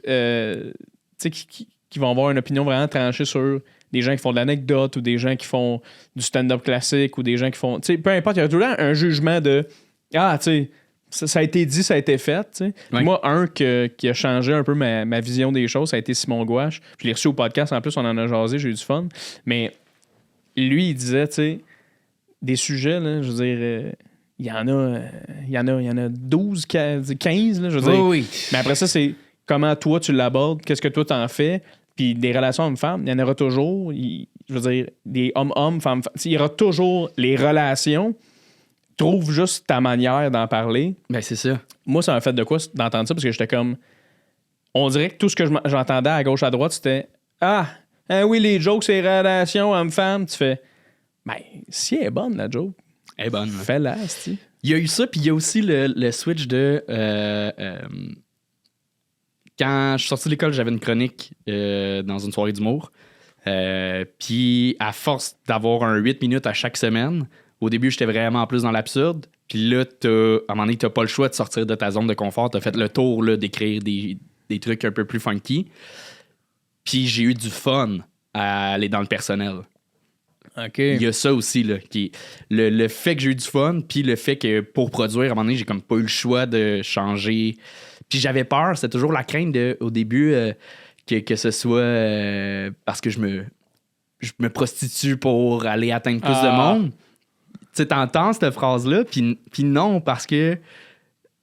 qui vont avoir une opinion vraiment tranchée sur des gens qui font de l'anecdote ou des gens qui font du stand-up classique ou des gens qui font... Peu importe, il y a tout le temps un jugement de... Ah, tu sais, ça a été dit, ça a été fait. Ouais. Moi, qui a changé un peu ma vision des choses, ça a été Simon Gouache. Je l'ai reçu au podcast. En plus, on en a jasé. J'ai eu du fun. Mais lui, il disait, tu sais... Des sujets, là, je veux dire, il y en a 12, 15, là, je veux dire. Oui. Mais après ça, c'est comment toi tu l'abordes, qu'est-ce que toi t'en fais, puis des relations hommes-femmes, il y en aura toujours, je veux dire, des hommes-hommes, femmes-femmes, il y aura toujours les relations. Trouve juste ta manière d'en parler. Ben, c'est ça. Moi, ça m'a fait de quoi d'entendre ça, parce que j'étais comme... On dirait que tout ce que j'entendais à gauche, à droite, c'était « Ah, oui, les jokes, c'est relations hommes-femmes. » Tu fais... Ben, si elle est bonne, la joke. Elle est bonne. Fais-la, c'ti. Il y a eu ça, puis il y a aussi le switch de... quand je suis sorti de l'école, j'avais une chronique dans une soirée d'humour. Puis, à force d'avoir un 8 minutes à chaque semaine, au début, j'étais vraiment plus dans l'absurde. Puis là, à un moment donné, t'as pas le choix de sortir de ta zone de confort. T'as fait le tour là, d'écrire des trucs un peu plus funky. Puis, j'ai eu du fun à aller dans le personnel. Okay. Il y a ça aussi, là, qui le fait que j'ai eu du fun, puis le fait que pour produire, à un moment donné, j'ai comme pas eu le choix de changer. Puis j'avais peur, c'était toujours la crainte au début que ce soit parce que je me prostitue pour aller atteindre plus de monde. Tu sais, t'entends cette phrase-là, puis non, parce que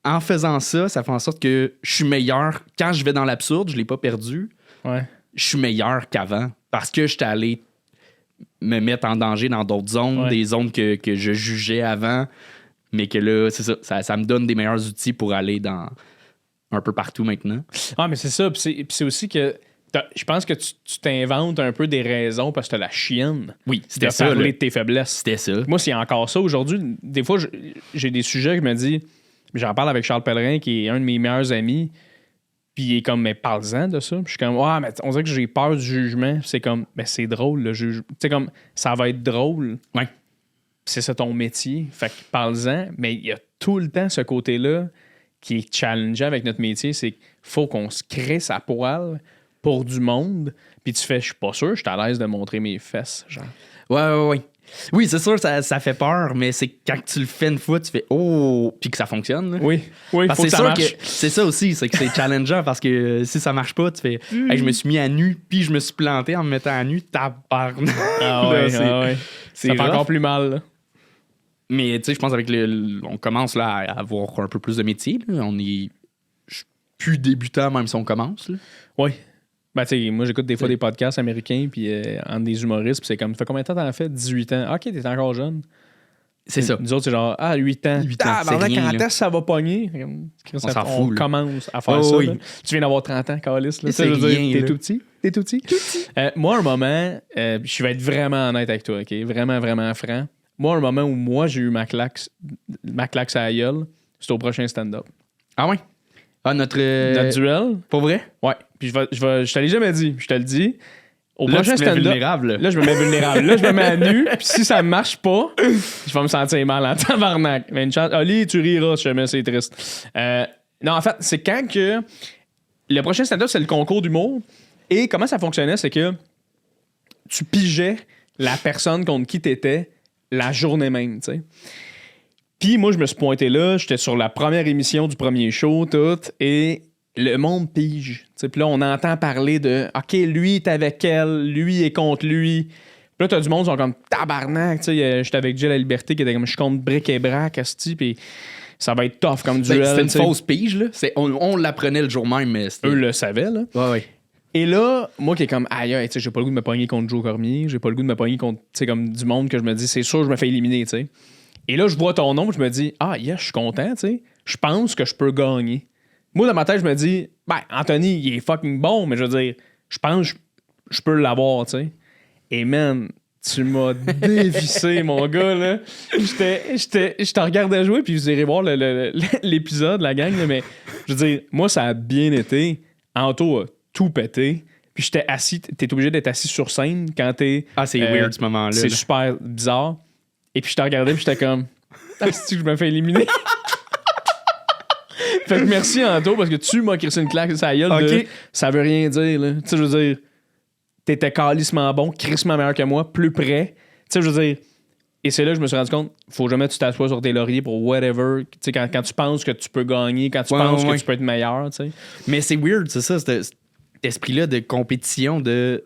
en faisant ça, ça fait en sorte que je suis meilleur. Quand je vais dans l'absurde, je l'ai pas perdu. Ouais. Je suis meilleur qu'avant, parce que j'étais allé me mettre en danger dans d'autres zones, des zones que je jugeais avant, mais que là, c'est ça me donne des meilleurs outils pour aller dans un peu partout maintenant. Ah, mais c'est ça. Puis c'est aussi que je pense que tu t'inventes un peu des raisons parce que t'as la chienne. Oui, c'était ça. Parler de tes faiblesses. C'était ça. Moi, c'est encore ça aujourd'hui. Des fois, j'ai des sujets que je me dis, j'en parle avec Charles Pellerin, qui est un de mes meilleurs amis. Puis il est comme, mais parle-en de ça. Puis je suis comme, mais on dirait que j'ai peur du jugement. Puis c'est comme, mais c'est drôle, le jugement. Tu sais, comme, ça va être drôle. Ouais. C'est ça ton métier. Fait que parle-en. Mais il y a tout le temps ce côté-là qui est challengeant avec notre métier. C'est qu'il faut qu'on se crée sa poêle pour du monde. Puis tu fais, je suis pas sûr, je suis à l'aise de montrer mes fesses. Genre. Ouais. Oui, c'est sûr, ça fait peur, mais c'est quand tu le fais une fois, tu fais oh, puis que ça fonctionne. Là. Oui, parce faut que que ça marche. C'est ça aussi, c'est que c'est challengeant parce que si ça marche pas, tu fais hey, je me suis mis à nu, puis je me suis planté en me mettant à nu, tabarnak. Ah ouais, ouais. Ça fait encore plus mal. Là. Mais tu sais, je pense avec on commence là à avoir un peu plus de métier. Là. On est plus débutant même si on commence. Là. Oui. Ben, tu sais, moi, j'écoute des fois des podcasts américains, puis entre des humoristes, puis c'est comme, fait combien de temps t'en fait? 18 ans. OK, t'es encore jeune. C'est ça. Nous autres, c'est genre, 8 ans. 8 ans, c'est rien, quand ça va pogner? On s'en fout. On commence à faire ça. Oui. Là. Tu viens d'avoir 30 ans, Carlis. C'est rien. T'es tout petit. T'es tout petit. Moi, un moment, je vais être vraiment honnête avec toi, OK? Vraiment, vraiment franc. Moi, un moment où moi, j'ai eu ma claque à la gueule, c'était au prochain stand-up. Ah ouais? Ah, notre duel. Pour vrai? Ouais. Puis je te l'ai jamais dit. Je te le dis. Au là, prochain stand-up. Là, je me mets vulnérable. Là, je me mets à nu. Puis si ça marche pas, je vais me sentir mal en tabarnak. Mais une chance. Oli, tu riras si jamais c'est triste. Non, en fait, c'est quand que. Le prochain stand-up, c'est le concours d'humour. Et comment ça fonctionnait, c'est que tu pigeais la personne contre qui t'étais la journée même, tu sais. Puis moi, je me suis pointé là, j'étais sur la première émission du premier show, tout, et le monde pige. Tu sais, puis là, on entend parler de OK, lui est avec elle, lui est contre lui. Puis là, t'as du monde qui sont comme tabarnak. Tu sais, j'étais avec Jill La Liberté qui était comme je compte bric et brac, asti, puis ça va être tough comme duel. C'était une tu sais. fausse pige, là. On l'apprenait le jour même, mais c'était... Eux le savaient, là. Ouais. Et là, moi qui est comme aïe, tu sais, j'ai pas le goût de me pogner contre Joe Cormier, j'ai pas le goût de me pogner contre, tu sais, comme du monde que je me dis, c'est sûr, je me fais éliminer, tu sais. Et là, je vois ton nom, je me dis, ah, yes, je suis content, tu sais. Je pense que je peux gagner. Moi, dans ma tête, je me dis, ben, Anthony, il est fucking bon, mais je veux dire, je pense que je peux l'avoir, tu sais. Et man, tu m'as dévissé, mon gars, là. Je te regardais jouer, puis vous irez voir l'épisode, la gang, là, mais je veux dire, moi, ça a bien été. Anto a tout pété. Puis j'étais assis, t'es obligé d'être assis sur scène quand t'es... Ah, c'est weird, ce moment-là. C'est là. super bizarre. Et puis je te regardais, puis j'étais comme, est-ce que je me fais éliminer? Fait que merci, Anto, parce que tu m'as crissé une claque sur la gueule de... Ça veut rien dire, là. Tu sais, je veux dire, t'étais calissement bon, crissement meilleur que moi, plus près. Tu sais, je veux dire... Et c'est là que je me suis rendu compte, faut jamais que tu t'assoies sur tes lauriers pour whatever. Tu sais, quand tu penses que tu peux gagner, quand tu penses que tu peux être meilleur, tu sais. Mais c'est weird, c'est ça, cet esprit-là de compétition, de...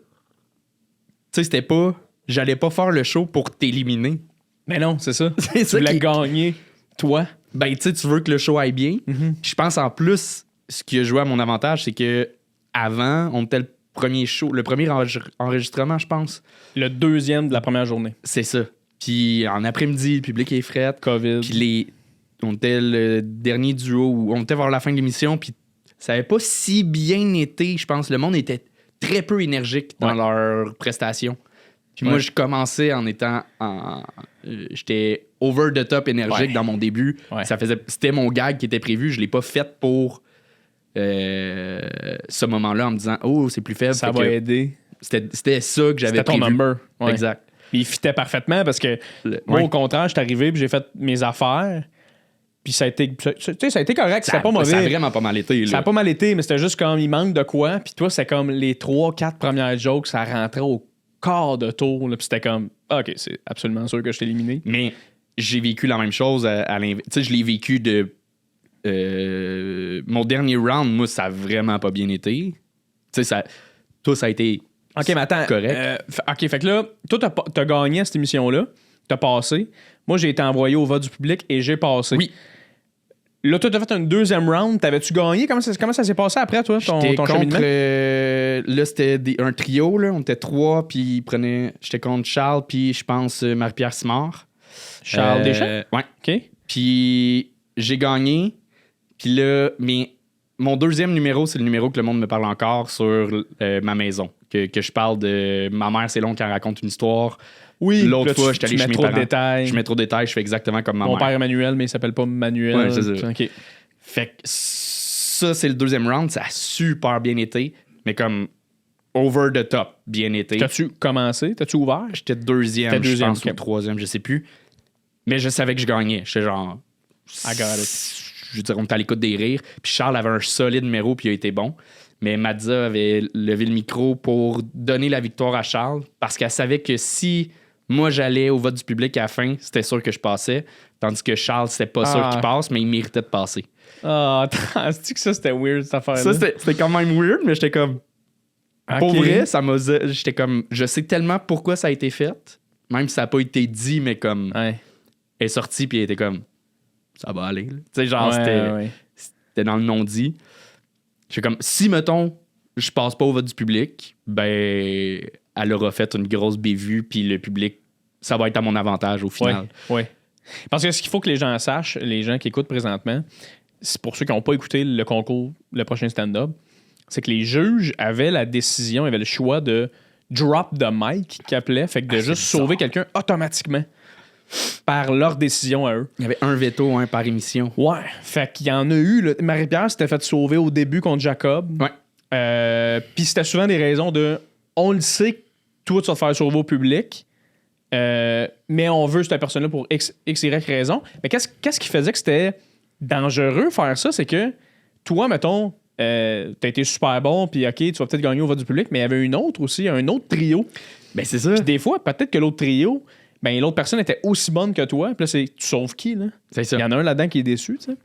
Tu sais, c'était pas... J'allais pas faire le show pour t'éliminer. Mais non, c'est ça. C'est Tu ça voulais qui... gagner, toi. Ben, tu sais, tu veux que le show aille bien. Je pense, en plus, ce qui a joué à mon avantage, c'est que avant, on était le premier show, le premier enregistrement, je pense. Le deuxième de la première journée. C'est ça. Puis en après-midi, le public est fret. COVID. Puis on était le dernier duo où on était vers la fin de l'émission, puis ça avait pas si bien été, je pense. Le monde était très peu énergique dans leurs prestations. Puis moi, je commençais en étant j'étais over the top énergique dans mon début. Ouais. C'était mon gag qui était prévu. Je l'ai pas fait pour ce moment-là en me disant « Oh, c'est plus faible. » Ça va aider. C'était ça que j'avais prévu. C'était ton number. Ouais. Exact. Puis il fitait parfaitement parce que moi, au contraire, je suis arrivé puis j'ai fait mes affaires. Puis ça a été, tu sais, ça a été correct. C'était pas mauvais. Ça a vraiment pas mal été. Là. Ça a pas mal été, mais c'était juste comme il manque de quoi. Puis toi, c'est comme les 3-4 premières jokes, ça rentrait au quart de tour. Là, puis c'était comme, OK, c'est absolument sûr que je t'ai éliminé. Mais j'ai vécu la même chose à l'inverse. Tu sais, je l'ai vécu de... mon dernier round, moi, ça a vraiment pas bien été. Tu sais, ça a été... OK, mais attends. Correct. OK, fait que là, toi, t'as gagné à cette émission-là. T'as passé. Moi, j'ai été envoyé au vote du public et j'ai passé. Oui. Là, toi, t'as fait un deuxième round. T'avais-tu gagné? Comment ça s'est passé après, toi, ton cheminement? Là, c'était un trio. Là. On était 3, puis j'étais contre Charles, puis je pense Marie-Pierre Simard. Charles Deschamps? Ouais. OK. Puis j'ai gagné. Puis là, mon deuxième numéro, c'est le numéro que le monde me parle encore sur ma maison. Que je parle de ma mère, c'est long qu'elle raconte une histoire. Oui, l'autre fois, je suis allé chez mes parents. Détails. Je mets trop de détails, je fais exactement comme ma mère. Mon père Emmanuel, mais il s'appelle pas Manuel. Ouais, c'est ça. OK. Fait que ça, c'est le deuxième round. Ça a super bien été, mais comme over the top bien été. T'as-tu commencé? T'as-tu ouvert? J'étais deuxième, je pense, ou troisième, je sais plus. Mais je savais que je gagnais. J'étais genre... I got it. Je veux dire, on était à l'écoute des rires. Puis Charles avait un solide numéro, puis il a été bon. Mais Madza avait levé le micro pour donner la victoire à Charles parce qu'elle savait que si moi j'allais au vote du public à la fin, c'était sûr que je passais. Tandis que Charles, c'était pas sûr qu'il passe, mais il méritait de passer. Ah, attends, c'est-tu que ça c'était weird cette affaire-là? Ça, c'était quand même weird, mais j'étais comme. Okay. Pour vrai, j'étais comme. Je sais tellement pourquoi ça a été fait, même si ça n'a pas été dit, mais comme. Ouais. Elle est sortie, puis elle était comme. Ça va aller. Tu sais, genre, c'était dans le non-dit. J'ai comme, si, mettons, je passe pas au vote du public, ben, elle aura fait une grosse bévue, puis le public, ça va être à mon avantage au final. Oui. Parce que ce qu'il faut que les gens sachent, les gens qui écoutent présentement, c'est pour ceux qui n'ont pas écouté le concours, le prochain stand-up, c'est que les juges avaient la décision, avaient le choix de drop the mic, qu'ils appelaient, fait que de juste sauver quelqu'un automatiquement par leur décision à eux. Il y avait un veto par émission. Ouais. Fait qu'il y en a eu. Là. Marie-Pierre s'était fait sauver au début contre Jacob. Ouais. Puis c'était souvent des raisons de on le sait que toi, tu vas te faire sauver au public, mais on veut cette personne-là pour X, Y raison. Mais qu'est-ce qui faisait que c'était dangereux faire ça? C'est que toi, mettons, t'as été super bon, puis OK, tu vas peut-être gagner au vote du public, mais il y avait un autre trio. Ben, c'est ça. Puis des fois, peut-être que l'autre trio, ben l'autre personne était aussi bonne que toi. Puis là, tu sauves qui, là? C'est ça. Il y en a un là-dedans qui est déçu, tu sais.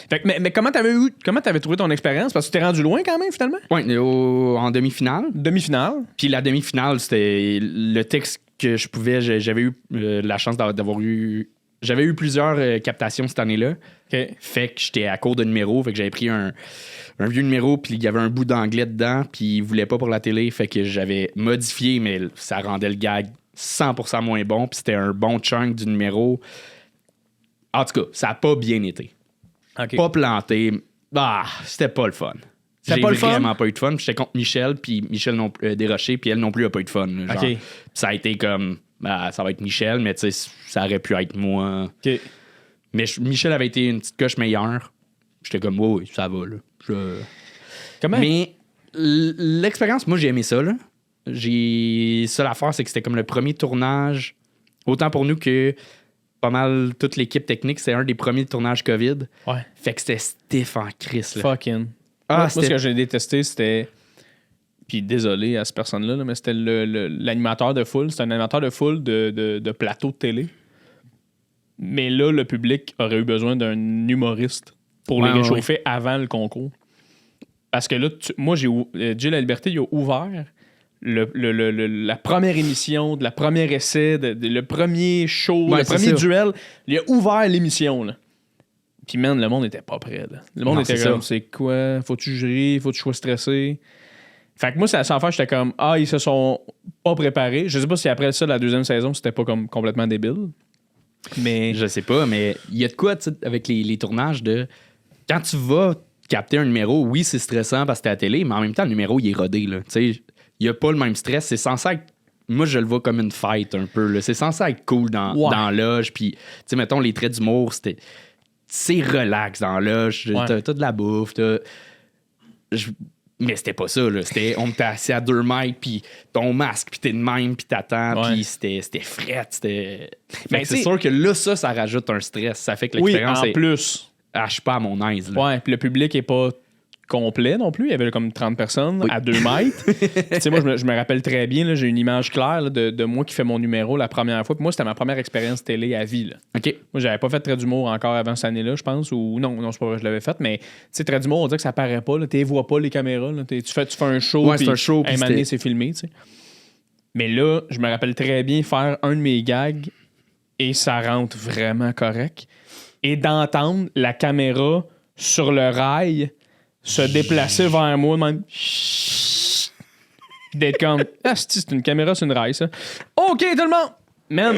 Fait que, mais comment t'avais trouvé ton expérience? Parce que tu t'es rendu loin quand même, finalement? Oui, en demi-finale. Demi-finale. Puis la demi-finale, c'était le texte que je pouvais. J'avais eu la chance d'avoir eu. J'avais eu plusieurs captations cette année-là. OK. Fait que j'étais à court de numéro. Fait que j'avais pris un vieux numéro, puis il y avait un bout d'anglais dedans, puis il voulait pas pour la télé. Fait que j'avais modifié, mais ça rendait le gag 100% moins bon. Puis c'était un bon chunk du numéro. En tout cas, ça a pas bien été. OK. Pas planté. C'était pas le fun. C'était J'ai pas le fun? vraiment pas eu de fun. J'étais contre Michel, puis Michel Desrochers, puis elle non plus a pas eu de fun. Genre. OK. Ça a été comme, ça va être Michel, mais tu sais, ça aurait pu être moi. OK. Mais Michel avait été une petite coche meilleure. J'étais comme, oui, ça va, là. Comment? Mais l'expérience, moi, j'ai aimé ça, là. Ça, l'affaire, c'est que c'était comme le premier tournage, autant pour nous que pas mal toute l'équipe technique, c'est un des premiers tournages COVID. Ouais. Fait que c'était stiff en crise, là. Fucking. Moi, ce que j'ai détesté, c'était... Puis désolé à cette personne-là, là, mais c'était l'animateur de foule. C'était un animateur de foule de plateau de télé. Mais là, le public aurait eu besoin d'un humoriste pour les réchauffer avant le concours. Parce que là, moi, Jay La Liberté, il a ouvert la première émission, de la première essai, le premier show, le premier duel. Il a ouvert l'émission, là. Puis, man, le monde n'était pas prêt, là. Le monde était comme, c'est quoi? Faut-tu jurer? Faut-tu sois stressé? Fait que moi, c'est la seule fois, j'étais comme, ils se sont pas préparés. Je sais pas si après ça, la deuxième saison, c'était pas comme complètement débile. Mais. Je sais pas, mais il y a de quoi, tu sais, avec les tournages de. Quand tu vas capter un numéro, oui, c'est stressant parce que t'es à la télé, mais en même temps, le numéro, il est rodé, là. Tu sais, il y a pas le même stress. C'est censé être. Moi, je le vois comme une fight un peu, là. C'est censé être cool dans la loge. Puis, tu sais, mettons, les traits d'humour, c'est relax dans la loge. T'as de la bouffe, mais c'était pas ça, là. On était assis à 2 mètres, puis ton masque, puis t'es de même, puis t'attends, puis c'était fret. Mais c'est sûr que là, ça rajoute un stress. Ça fait que l'expérience en plus. Je suis pas à mon aise, là. Ouais, puis le public est pas complet non plus. Il y avait comme 30 personnes à 2 mètres. Tu sais, moi, je me rappelle très bien, là, j'ai une image claire là, de moi qui fais mon numéro la première fois. Puis moi, c'était ma première expérience télé à vie, là. OK. Moi, j'avais pas fait de trait d'humour encore avant cette année-là, je pense. Ou non, c'est pas vrai, je l'avais fait. Mais, tu sais, trait d'humour, on dirait que ça paraît pas. Tu vois pas les caméras. Là. Tu fais un show. Ouais, c'est un show. Puis, c'est filmé, tu sais. Mais là, je me rappelle très bien faire un de mes gags et ça rentre vraiment correct. Et d'entendre la caméra sur le rail se déplacer vers moi, même. D'être comme, c'est une caméra sur une rail, ça. OK, tout le monde! Man,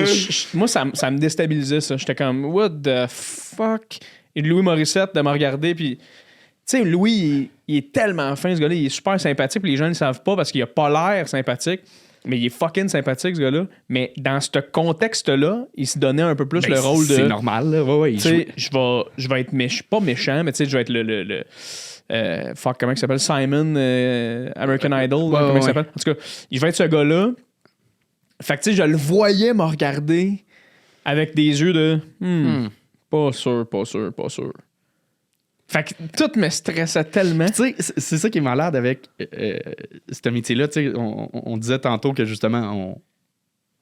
moi, ça me déstabilisait, ça. J'étais comme, what the fuck? Et Louis Morissette de me regarder, puis... Tu sais, Louis, il est tellement fin, ce gars-là. Il est super sympathique, puis les gens ne le savent pas parce qu'il a pas l'air sympathique. Mais il est fucking sympathique, ce gars-là. Mais dans ce contexte-là, il se donnait un peu plus le rôle de... C'est normal, là. Ouais, tu sais, je vais être pas méchant, mais tu sais, je vais être le comment il s'appelle? Simon American Idol. Comment il s'appelle? En tout cas, il va être ce gars-là. Fait que tu sais, je le voyais me regarder avec des yeux de pas sûr. Fait que tout me stressait tellement. Tu sais, c'est ça qui est malade avec ce métier-là. Tu sais, on disait tantôt que justement,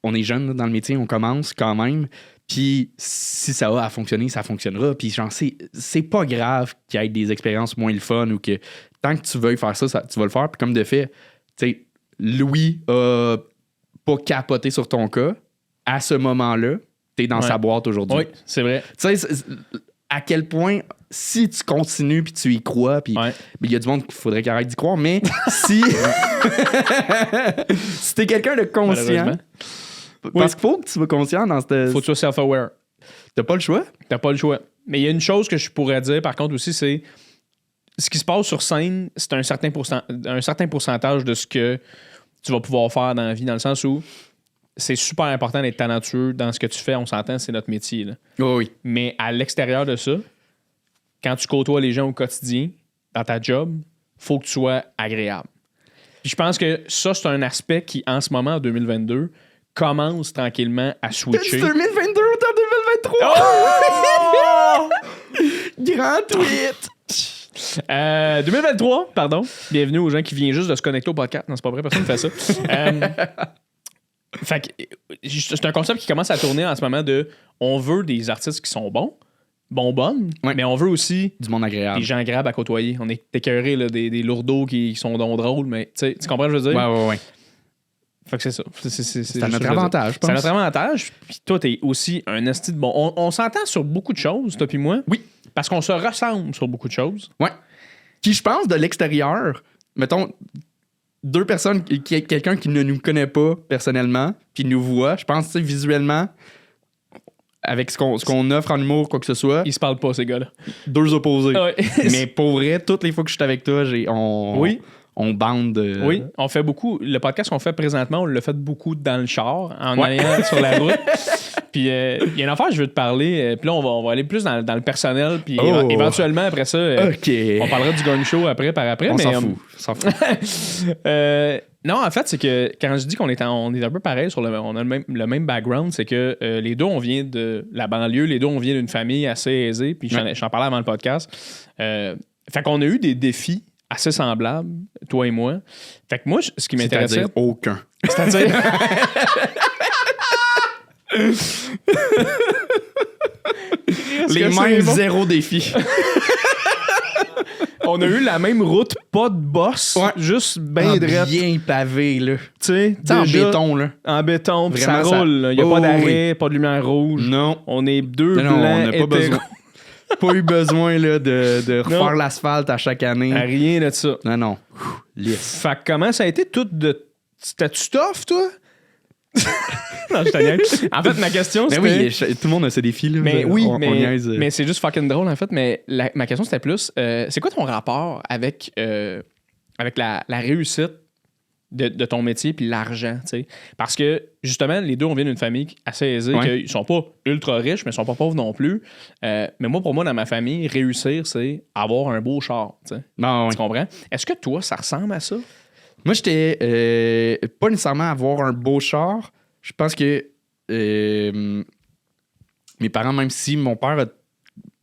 on est jeune là, dans le métier, on commence quand même. Puis si ça a fonctionné, ça fonctionnera. Puis genre, c'est pas grave qu'il y ait des expériences moins le fun ou que tant que tu veuilles faire ça, tu vas le faire. Puis comme de fait, tu sais, Louis a pas capoté sur ton cas. À ce moment-là, t'es dans sa boîte aujourd'hui. Oui, c'est vrai. Tu sais, à quel point, si tu continues puis tu y crois, puis il y a du monde qu'il faudrait qu'il arrête d'y croire, mais si si t'es quelqu'un de conscient, parce qu'il faut que tu sois conscient dans cette... Faut que tu sois self-aware. T'as pas le choix? T'as pas le choix. Mais il y a une chose que je pourrais dire, par contre, aussi, c'est ce qui se passe sur scène, c'est un certain pourcentage de ce que tu vas pouvoir faire dans la vie, dans le sens où c'est super important d'être talentueux dans ce que tu fais. On s'entend, c'est notre métier. Là. Oh oui. Mais à l'extérieur de ça, quand tu côtoies les gens au quotidien, dans ta job, faut que tu sois agréable. Puis je pense que ça, c'est un aspect qui, en ce moment, en 2022, commence tranquillement à switcher. 2022 ou 2023? Oh! Grand tweet! 2023, pardon. Bienvenue aux gens qui viennent juste de se connecter au podcast. Non, c'est pas vrai, personne ne fait ça. Fait que c'est un concept qui commence à tourner en ce moment de on veut des artistes qui sont bons, bonbonne, Ouais. mais on veut aussi Du monde agréable. des gens agréables à côtoyer. On est écœurés, là, des lourdeaux qui sont donc drôles, mais tu comprends ce que je veux dire? Ouais. Fait que c'est ça. C'est à notre avantage, je pense. C'est à notre avantage. Puis toi, t'es aussi un esti de bon. On s'entend sur beaucoup de choses, toi puis moi. Oui. Parce qu'on se ressemble sur beaucoup de choses. Ouais. Qui, je pense, de l'extérieur, mettons, deux personnes, quelqu'un qui ne nous connaît pas personnellement, puis nous voit, je pense, tu sais, visuellement, avec ce qu'on offre en humour, quoi que ce soit, Ils se parlent pas, ces gars-là. deux opposés. Ouais. Mais pour vrai, toutes les fois que je suis avec toi, Oui. on bande. Oui, on fait beaucoup. Le podcast qu'on fait présentement, on l'a fait beaucoup dans le char, en Ouais. allant sur la route. Puis il y a une affaire, je veux te parler. Puis là, on va aller plus dans le personnel. Puis Oh. éventuellement, après ça, OK. on parlera du gang show après, par après. On mais, s'en fout. non, en fait, c'est que quand je dis qu'on est un peu pareil, on a le même background, c'est que les deux, on vient de la banlieue, les deux, on vient d'une famille assez aisée. Puis j'en parlais avant le podcast. Fait qu'on a eu des défis assez semblables, toi et moi. Fait que moi, ce qui m'intéressait... C'est-à-dire aucun. C'est-à-dire... Les mêmes zéro défi. On a eu la même route, pas de boss, Ouais. juste bien drette. Bien pavé, là. Tu sais, Tu sais, en déjà, béton, là. En béton, puis ça Vraiment, ça- roule. là. Il n'y a Oh, pas oui. d'arrêt, pas de lumière rouge. Non. On est deux Non, on blancs n'a pas hétéros. besoin. Pas eu besoin là, de refaire l'asphalte à chaque année. À rien de ça. Non. Lisse. Fait que comment ça a été tout de... T'as-tu tough, toi? Non, je te niaise. En fait, ma question, Mais c'était... oui, tout le monde a ses défis. Là. Mais oui, on niaise. mais c'est juste fucking drôle, en fait. Mais ma question, c'était plus... c'est quoi ton rapport avec la réussite de ton métier puis l'argent, tu sais? Parce que, justement, les deux, on vient d'une famille assez aisée, Ouais. qu'ils sont pas ultra riches, mais ils sont pas pauvres non plus. Mais pour moi, dans ma famille, réussir, c'est avoir un beau char, tu sais. Non, Tu comprends? Est-ce que toi, ça ressemble à ça? Moi, j'étais pas nécessairement avoir un beau char. Je pense que mes parents, même si mon père a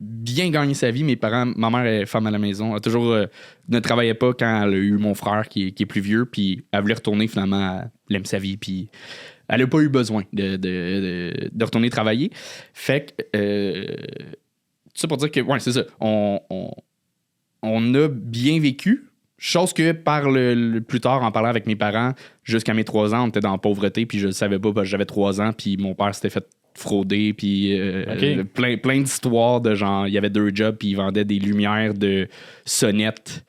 bien gagné sa vie, ma mère est femme à la maison, a toujours ne travaillait pas quand elle a eu mon frère qui est plus vieux, puis elle voulait retourner finalement, elle aime sa vie, puis elle n'a pas eu besoin de retourner travailler. Fait que, tout ça pour dire que, ouais, c'est ça, on a bien vécu. Chose que par le plus tard, en parlant avec mes parents, jusqu'à mes 3 ans, on était dans la pauvreté, puis je le savais pas parce que j'avais 3 ans, puis mon père s'était fait frauder, puis Ok. plein d'histoires de genre, il y avait 2 jobs, puis il vendait des lumières de sonnettes,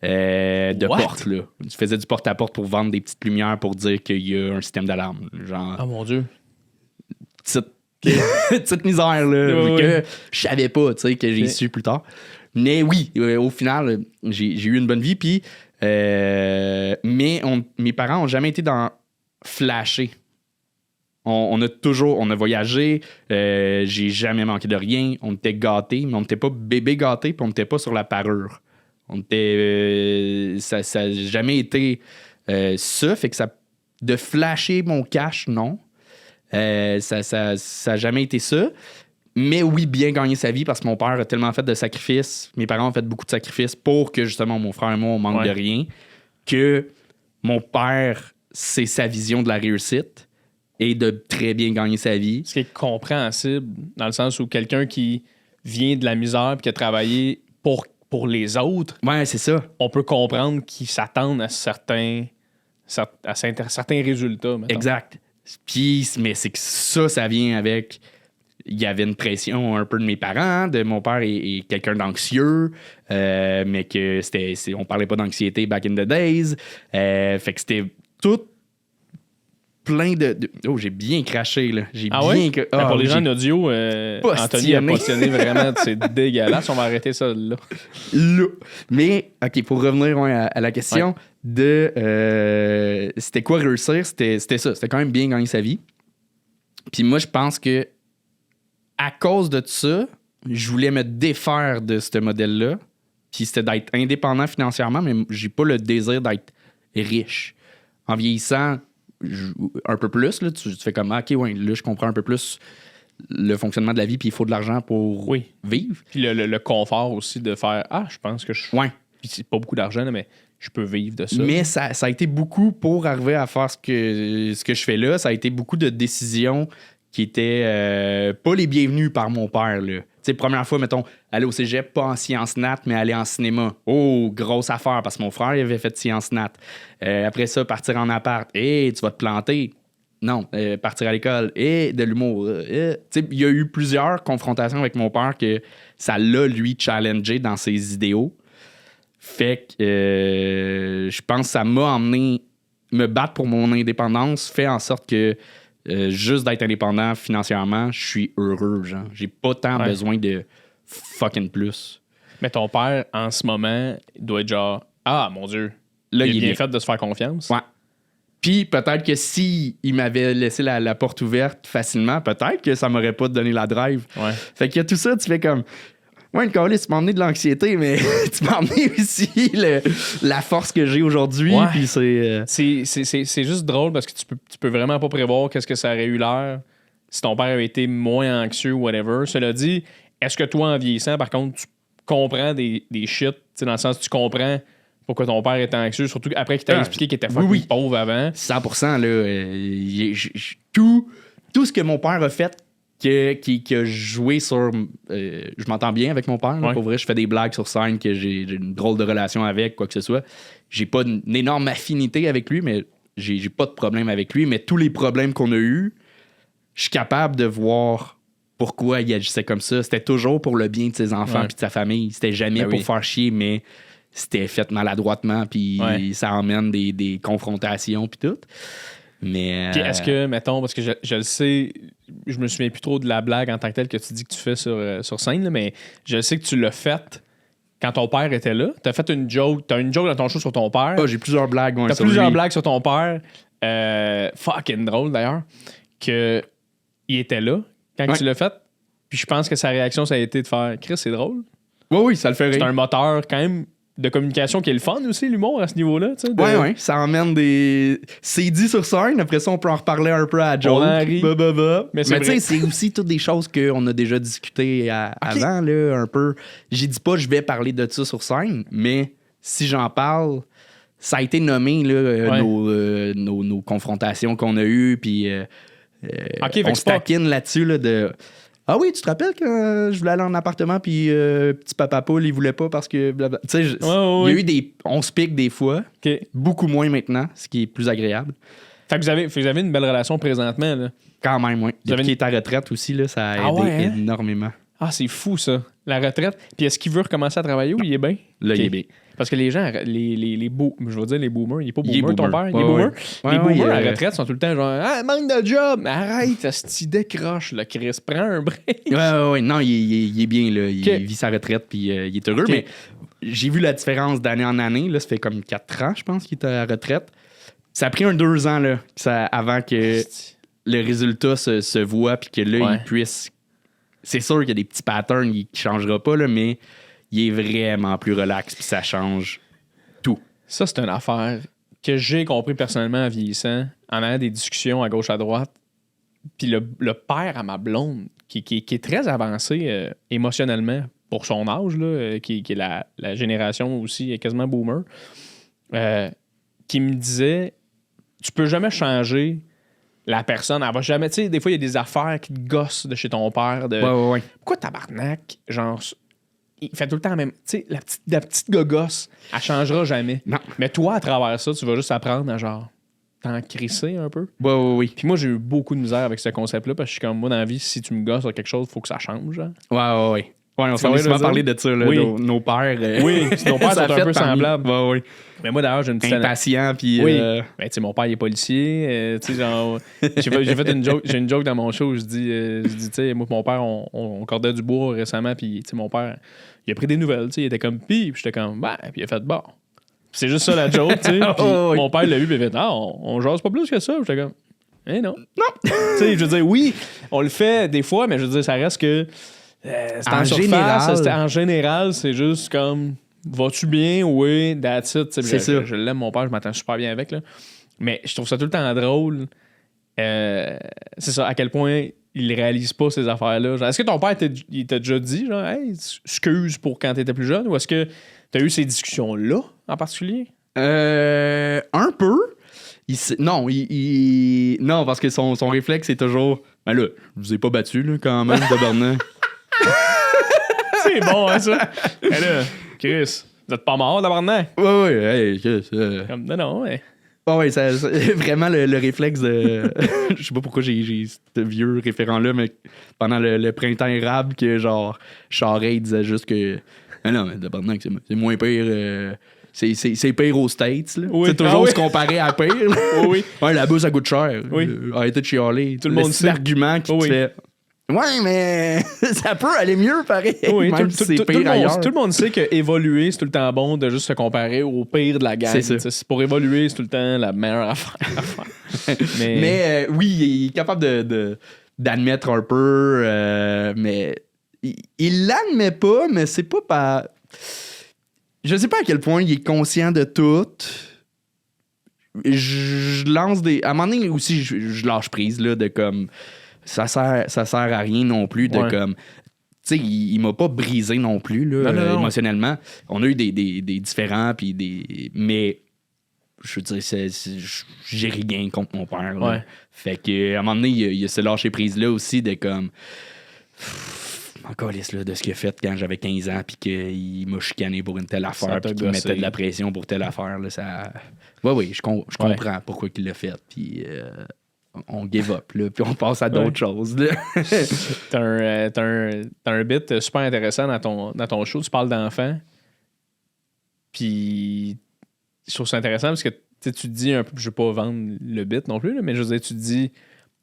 de What? porte, là. Il faisait du porte-à-porte pour vendre des petites lumières pour dire qu'il y a un système d'alarme. Genre, Oh mon Dieu. petite misère, là, Ouais, que ouais. je savais pas, tu sais, que j'ai Ok. su plus tard. Mais oui, au final, j'ai eu une bonne vie, puis mais mes parents ont jamais été dans flasher. On a voyagé, j'ai jamais manqué de rien, on était gâtés, mais on n'était pas bébé gâtés, puis on n'était pas sur la parure. On était, ça a jamais été ça, fait que ça, de flasher mon cash, non. Ça a jamais été ça. Mais oui, bien gagner sa vie parce que mon père a tellement fait de sacrifices, mes parents ont fait beaucoup de sacrifices pour que justement mon frère et moi, on manque Ouais. de rien, que mon père, c'est sa vision de la réussite et de très bien gagner sa vie. Ce qui est compréhensible, dans le sens où quelqu'un qui vient de la misère et qui a travaillé pour les autres, Ouais, c'est ça. on peut comprendre qu'ils s'attendent à certains résultats. mettons. Exact. Puis, mais c'est que ça vient avec. Il y avait une pression un peu de mes parents, de mon père est quelqu'un d'anxieux, mais que on parlait pas d'anxiété back in the days. Fait que c'était tout plein de. Oh, j'ai bien craché, là. J'ai Ah bien. ouais? Ah, Pour les oui, gens j'ai- en audio, Anthony a postionné vraiment, c'est dégueulasse. On va arrêter ça là. là. Mais, OK, pour revenir ouais, à la question de c'était quoi réussir, c'était ça. C'était quand même bien gagner sa vie. Puis moi, je pense que à cause de ça, je voulais me défaire de ce modèle-là. Puis c'était d'être indépendant financièrement, mais j'ai pas le désir d'être riche. En vieillissant un peu plus, là, tu fais comme, OK, ouais, là, je comprends un peu plus le fonctionnement de la vie, puis il faut de l'argent pour Oui. vivre. Puis le confort aussi de faire je pense que je. Ouais. Puis c'est pas beaucoup d'argent, là, mais je peux vivre de ça. Mais ça a été beaucoup pour arriver à faire ce que je fais là. Ça a été beaucoup de décisions qui étaient pas les bienvenus par mon père, là. Tu sais, première fois, mettons, aller au cégep, pas en sciences nat, mais aller en cinéma. Oh, grosse affaire, parce que mon frère il avait fait sciences nat. Après ça, partir en appart. Tu vas te planter. Non, partir à l'école. De l'humour. Tu sais, il y a eu plusieurs confrontations avec mon père que ça l'a, lui, challengé dans ses idéaux. Fait que je pense que ça m'a emmené me battre pour mon indépendance, fait en sorte que juste d'être indépendant financièrement, je suis heureux, genre. J'ai pas tant besoin de fucking plus. Mais ton père, en ce moment, doit être genre, ah, mon Dieu, là, il est bien fait de se faire confiance. Ouais. Puis peut-être que si il m'avait laissé la porte ouverte facilement, peut-être que ça m'aurait pas donné la drive. Ouais. Fait que tout ça, tu fais comme... Ouais, Nicolas, tu m'as emmené de l'anxiété, mais tu m'as emmené aussi la force que j'ai aujourd'hui. Ouais. Puis c'est juste drôle parce que tu peux vraiment pas prévoir qu'est-ce que ça aurait eu l'air si ton père avait été moins anxieux ou whatever. Cela dit, est-ce que toi, en vieillissant, par contre, tu comprends des shit, dans le sens que tu comprends pourquoi ton père était anxieux, surtout après qu'il t'a expliqué qu'il était fucking pauvre avant. 100%, là. Tout ce que mon père a fait, qui a joué sur... je m'entends bien avec mon père. Là, pour vrai, je fais des blagues sur scène, que j'ai une drôle de relation avec, quoi que ce soit. J'ai pas une énorme affinité avec lui, mais j'ai pas de problème avec lui. Mais tous les problèmes qu'on a eus, je suis capable de voir pourquoi il agissait comme ça. C'était toujours pour le bien de ses enfants et de sa famille. C'était jamais pour faire chier, mais c'était fait maladroitement, puis ça emmène des confrontations, puis tout. Mais puis est-ce que, mettons, parce que je le sais, je me souviens plus trop de la blague en tant que telle que tu dis que tu fais sur scène, là, mais je sais que tu l'as faite quand ton père était là. T'as fait une joke dans ton show sur ton père. J'ai plusieurs blagues. T'as plusieurs blagues sur ton père. Fucking drôle d'ailleurs. Que il était là quand tu l'as fait. Puis je pense que sa réaction, ça a été de faire Chris, c'est drôle. Oui, ça le fait rire. C'est un moteur quand même de communication qui est le fun aussi, l'humour à ce niveau-là. Oui, ça emmène des. C'est dit sur scène, après ça, on peut en reparler un peu à joke. Mais tu sais, c'est aussi toutes des choses qu'on a déjà discutées avant, là, un peu. J'ai dit pas, je vais parler de ça sur scène, mais si j'en parle, ça a été nommé, là, nos confrontations qu'on a eues, puis on se taquine là-dessus, là, de. Ah oui, tu te rappelles quand je voulais aller en appartement puis petit papa poule, il voulait pas parce que blablabla. Tu sais, il y a eu des... On se pique des fois. Beaucoup moins maintenant, ce qui est plus agréable. Fait que vous avez une belle relation présentement, là. Quand même, oui. Depuis qu'il est à retraite aussi, là, ça a aidé énormément. Ah, c'est fou, ça. La retraite. Puis est-ce qu'il veut recommencer à travailler ou il est bien? Là, il est bien. Parce que les gens, je veux dire les boomers, il est pas boomer, ton père? Il est boomer? Les boomers à la retraite sont tout le temps genre « Ah, manque de job! Arrête, si décroche, le Chris, prends un break! » Ouais, non, il est bien, là. Il vit sa retraite, puis il est heureux. Mais j'ai vu la différence d'année en année. Là, ça fait comme 4 ans, je pense, qu'il est à la retraite. Ça a pris 2 ans, là, avant que le résultat se voit, puis que là, il puisse... C'est sûr qu'il y a des petits patterns qui ne changera pas, là, mais il est vraiment plus relax, puis ça change tout. Ça, c'est une affaire que j'ai compris personnellement en vieillissant, en ayant des discussions à gauche, à droite. Puis le père à ma blonde, qui est très avancé émotionnellement pour son âge, là, qui est la génération aussi quasiment boomer, qui me disait tu peux jamais changer la personne, elle va jamais. Tu sais, des fois, il y a des affaires qui te gossent de chez ton père. Pourquoi tabarnak? Genre, il fait tout le temps la même. Tu sais, la petite gogosse, elle changera jamais. Non. Mais toi, à travers ça, tu vas juste apprendre à genre t'en crisser un peu. Oui. Puis moi, j'ai eu beaucoup de misère avec ce concept-là parce que je suis comme moi dans la vie, si tu me gosses sur quelque chose, il faut que ça change. Genre. Ouais, on s'en souvent parlé de ça, là, nos pères. Oui, nos pères sont un peu semblables. Oui. Mais moi, d'ailleurs, j'ai une petite... Impatient, puis... Oui. Ben, tu sais, mon père, il est policier. Tu sais, genre... j'ai fait une joke. J'ai une joke dans mon show. Je dis tu sais, moi et mon père, on cordait du bois récemment, puis, tu sais, mon père, il a pris des nouvelles, tu sais. Il était comme, puis j'étais comme, bah, puis il a fait, bon. C'est juste ça, la joke, tu sais. Mon père l'a vu, puis il a fait, non, on jase pas plus que ça. J'étais comme, non. Tu sais, je veux dire, oui, on le fait des fois, mais je veux dire, ça reste que... en général, c'est juste comme vas-tu bien? Oui, that's it. C'est ça. Je l'aime, mon père, je m'entends super bien avec. Là. Mais je trouve ça tout le temps drôle. C'est ça, à quel point il réalise pas ces affaires-là. Genre, est-ce que ton père il t'a déjà dit, genre, hey, excuse pour quand t'étais plus jeune? Ou est-ce que t'as eu ces discussions-là en particulier? Un peu. Non, parce que son réflexe est toujours. Ben là, je vous ai pas battu, là, quand même, tabarnak. C'est bon, hein, ça. Mais là, Chris, vous êtes pas mort, tabarnak? Ouais, hey, Chris. Comme, non, ouais. Ouais, ça, vraiment le réflexe de. Je sais pas pourquoi j'ai ce vieux référent-là, mais pendant le printemps érable, que genre, Charest disait juste que. Ah non, mais tabarnak, c'est moins pire. C'est pire aux States, là. Oui. C'est toujours oui. se comparer à pire. Là. Oui. Ouais, là-bas, ça coûte cher. Oui. Arrêtez de chialer. Tout le monde sait. L'argument qui te fait. Ouais, mais ça peut aller mieux, pareil. Oui, même si c'est pire ailleurs. Tout le monde sait que évoluer, c'est tout le temps bon de juste se comparer au pire de la gang. C'est ça. Pour évoluer, c'est tout le temps la meilleure affaire. Mais oui, il est capable d'admettre un peu, mais il l'admet pas, mais c'est pas par. Je sais pas à quel point il est conscient de tout. Je lance des. À un moment donné aussi, je lâche prise là, de comme. Ça sert à rien non plus de comme. Tu sais, il m'a pas brisé non plus là, non. émotionnellement. On a eu des différends, puis des. Mais. Je veux dire, j'ai rien contre mon père. Là. Ouais. Fait que à un moment donné, il y a ce lâcher prise-là aussi de comme. Encore lisse là, de ce qu'il a fait quand j'avais 15 ans, puis qu'il m'a chicané pour une telle affaire, puis qu'il mettait de la pression pour telle affaire. Là, ça. Oui, je comprends pourquoi il l'a fait, puis on give up, là, puis on passe à d'autres choses. T'as un bit super intéressant dans ton show, tu parles d'enfants, puis je trouve ça intéressant parce que tu te dis un peu, je vais pas vendre le bit non plus, là, mais je veux dire, tu te dis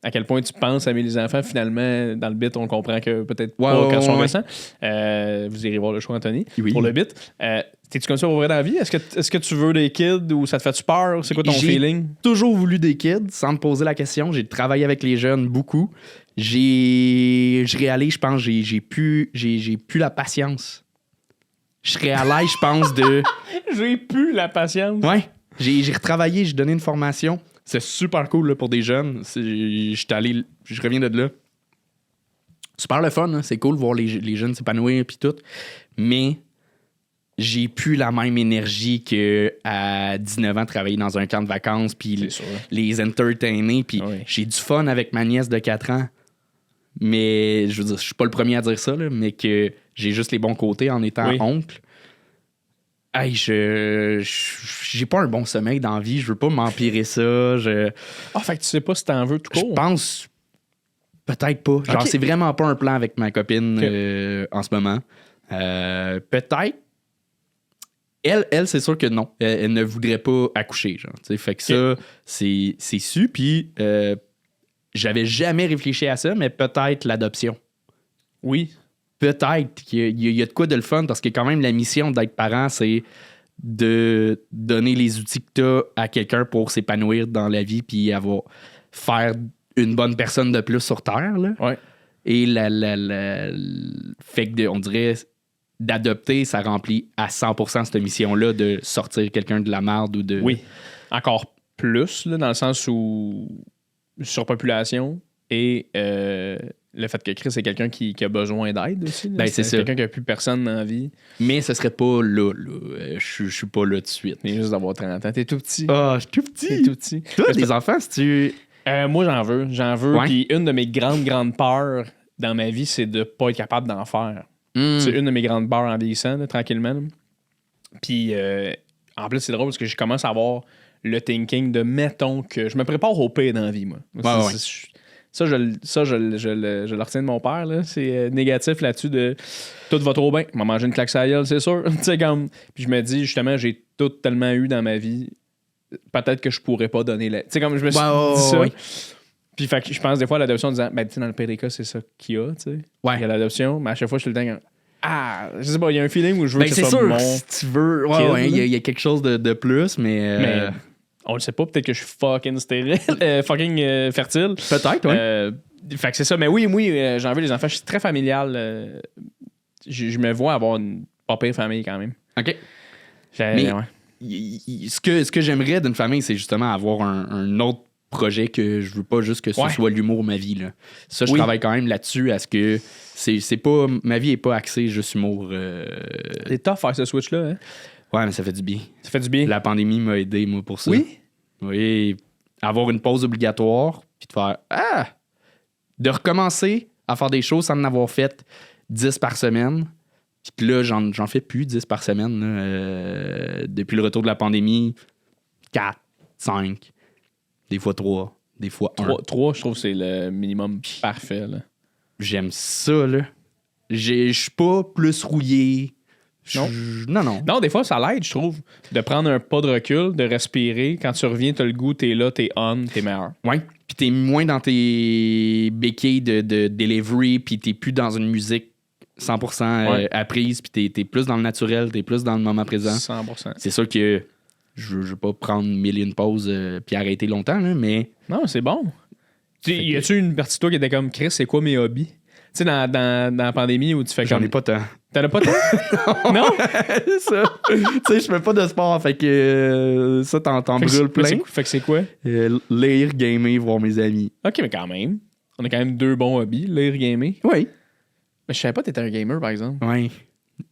à quel point tu penses aimer les enfants. Finalement, dans le bit, on comprend que peut-être pas quand ils sont récents. Vous irez voir le show, Anthony, pour le bit. T'es-tu comme ça pour vrai dans la vie? Est-ce que tu veux des kids ou ça te fait peur? C'est quoi ton feeling? J'ai toujours voulu des kids, sans me poser la question. J'ai travaillé avec les jeunes beaucoup. Je réalise, je pense, j'ai plus la patience. Je serais à l'aise, je pense, de... J'ai plus la patience. Ouais. J'ai retravaillé, j'ai donné une formation. C'est super cool là, pour des jeunes. Je reviens de là. Super le fun, hein? C'est cool de voir les jeunes s'épanouir puis tout. Mais j'ai plus la même énergie qu'à 19 ans, travailler dans un camp de vacances puis les entertainer. Puis j'ai du fun avec ma nièce de 4 ans. Mais je veux dire, je suis pas le premier à dire ça, là, mais que j'ai juste les bons côtés en étant oncle. Hey, j'ai pas un bon sommeil dans la vie, je veux pas m'empirer ça. Fait que tu sais pas si t'en veux tout court. Je pense peut-être pas. Genre, c'est vraiment pas un plan avec ma copine en ce moment. Peut-être. Elle, c'est sûr que non. Elle ne voudrait pas accoucher. Genre, fait que ça, c'est su. Puis, j'avais jamais réfléchi à ça, mais peut-être l'adoption. Oui. Peut-être qu'il y a de quoi de le fun parce que quand même la mission d'être parent, c'est de donner les outils que tu as à quelqu'un pour s'épanouir dans la vie puis faire une bonne personne de plus sur Terre. Là. Ouais. Et fait que on dirait d'adopter, ça remplit à 100% cette mission-là de sortir quelqu'un de la merde ou de... Oui. Encore plus, là, dans le sens où surpopulation et le fait que Chris est quelqu'un qui a besoin d'aide aussi. Là. Ben, c'est ça. Quelqu'un qui n'a plus personne dans la vie. Mais ce serait pas là. Je suis pas là tout de suite. Mais juste d'avoir 30 ans. T'es tout petit. Ah, je suis tout petit. T'es tout petit. Toi, des enfants, si tu... Moi, j'en veux. Ouais. Puis une de mes grandes peurs dans ma vie, c'est de pas être capable d'en faire. C'est une de mes grandes peurs en vieillissant, là, tranquillement. Là. Puis en plus, c'est drôle parce que je commence à avoir le thinking de, mettons que je me prépare au pire dans la vie, moi. Ça, je le retiens de mon père. Là. C'est négatif là-dessus de tout va trop bien. M'a mangé une claque sur la gueule, c'est sûr. Puis je me dis, justement, j'ai tout tellement eu dans ma vie. Peut-être que je pourrais pas donner la. Tu sais, comme je me suis dit ça. Oui. Puis fait que je pense des fois à l'adoption en disant, ben, tu sais, dans le pire des cas, c'est ça qu'il y a. Tu sais. Il y a l'adoption, mais à chaque fois, je suis le temps. Je sais pas, il y a un feeling où je veux que ce soit mon. Si tu veux. Il y a quelque chose de plus, mais on le sait pas, peut-être que je suis fucking stérile, fucking fertile. Peut-être, oui. Fait que c'est ça. Mais oui, j'en veux les enfants. Je suis très familial. Je me vois avoir une pas pire famille quand même. OK. Ce que j'aimerais d'une famille, c'est justement avoir un autre projet que je veux pas juste que ce soit l'humour ma vie. Là. Ça, je travaille quand même là-dessus à ce que c'est pas... Ma vie est pas axée juste humour. C'est tough faire ce switch-là, hein? Ouais, mais ça fait du bien. Ça fait du bien. La pandémie m'a aidé, moi, pour ça. Oui? Oui. avoir une pause obligatoire, puis de faire de recommencer à faire des choses sans en avoir fait 10 par semaine. Puis là, j'en fais plus 10 par semaine. Là, depuis le retour de la pandémie, 4, 5, des fois 3, des fois 1. 3, je trouve que c'est le minimum parfait. Là. J'aime ça, là. Je suis pas plus rouillé. Non. Non. Non, des fois, ça l'aide, je trouve, de prendre un pas de recul, de respirer. Quand tu reviens, t'as le goût, t'es là, t'es on, t'es meilleur. Ouais. Puis t'es moins dans tes béquilles de delivery, puis t'es plus dans une musique 100% apprise, puis t'es plus dans le naturel, t'es plus dans le moment présent. 100%. C'est sûr que je veux pas prendre 1000 pauses puis arrêter longtemps, là, mais... Non, c'est bon. Y a-tu une partie de toi qui était comme, Chris, c'est quoi mes hobbies? Tu sais, dans la pandémie où tu fais J'en comme... ai pas tant. T'en as pas tant? Non? C'est ça. Tu sais, je fais pas de sport, fait que ça, t'en brûles plein. Fait que c'est quoi? Lire, gamer, voir mes amis. OK, mais quand même. On a quand même 2 bons hobbies, lire, gamer. Oui. Mais je savais pas que t'étais un gamer, par exemple. Oui.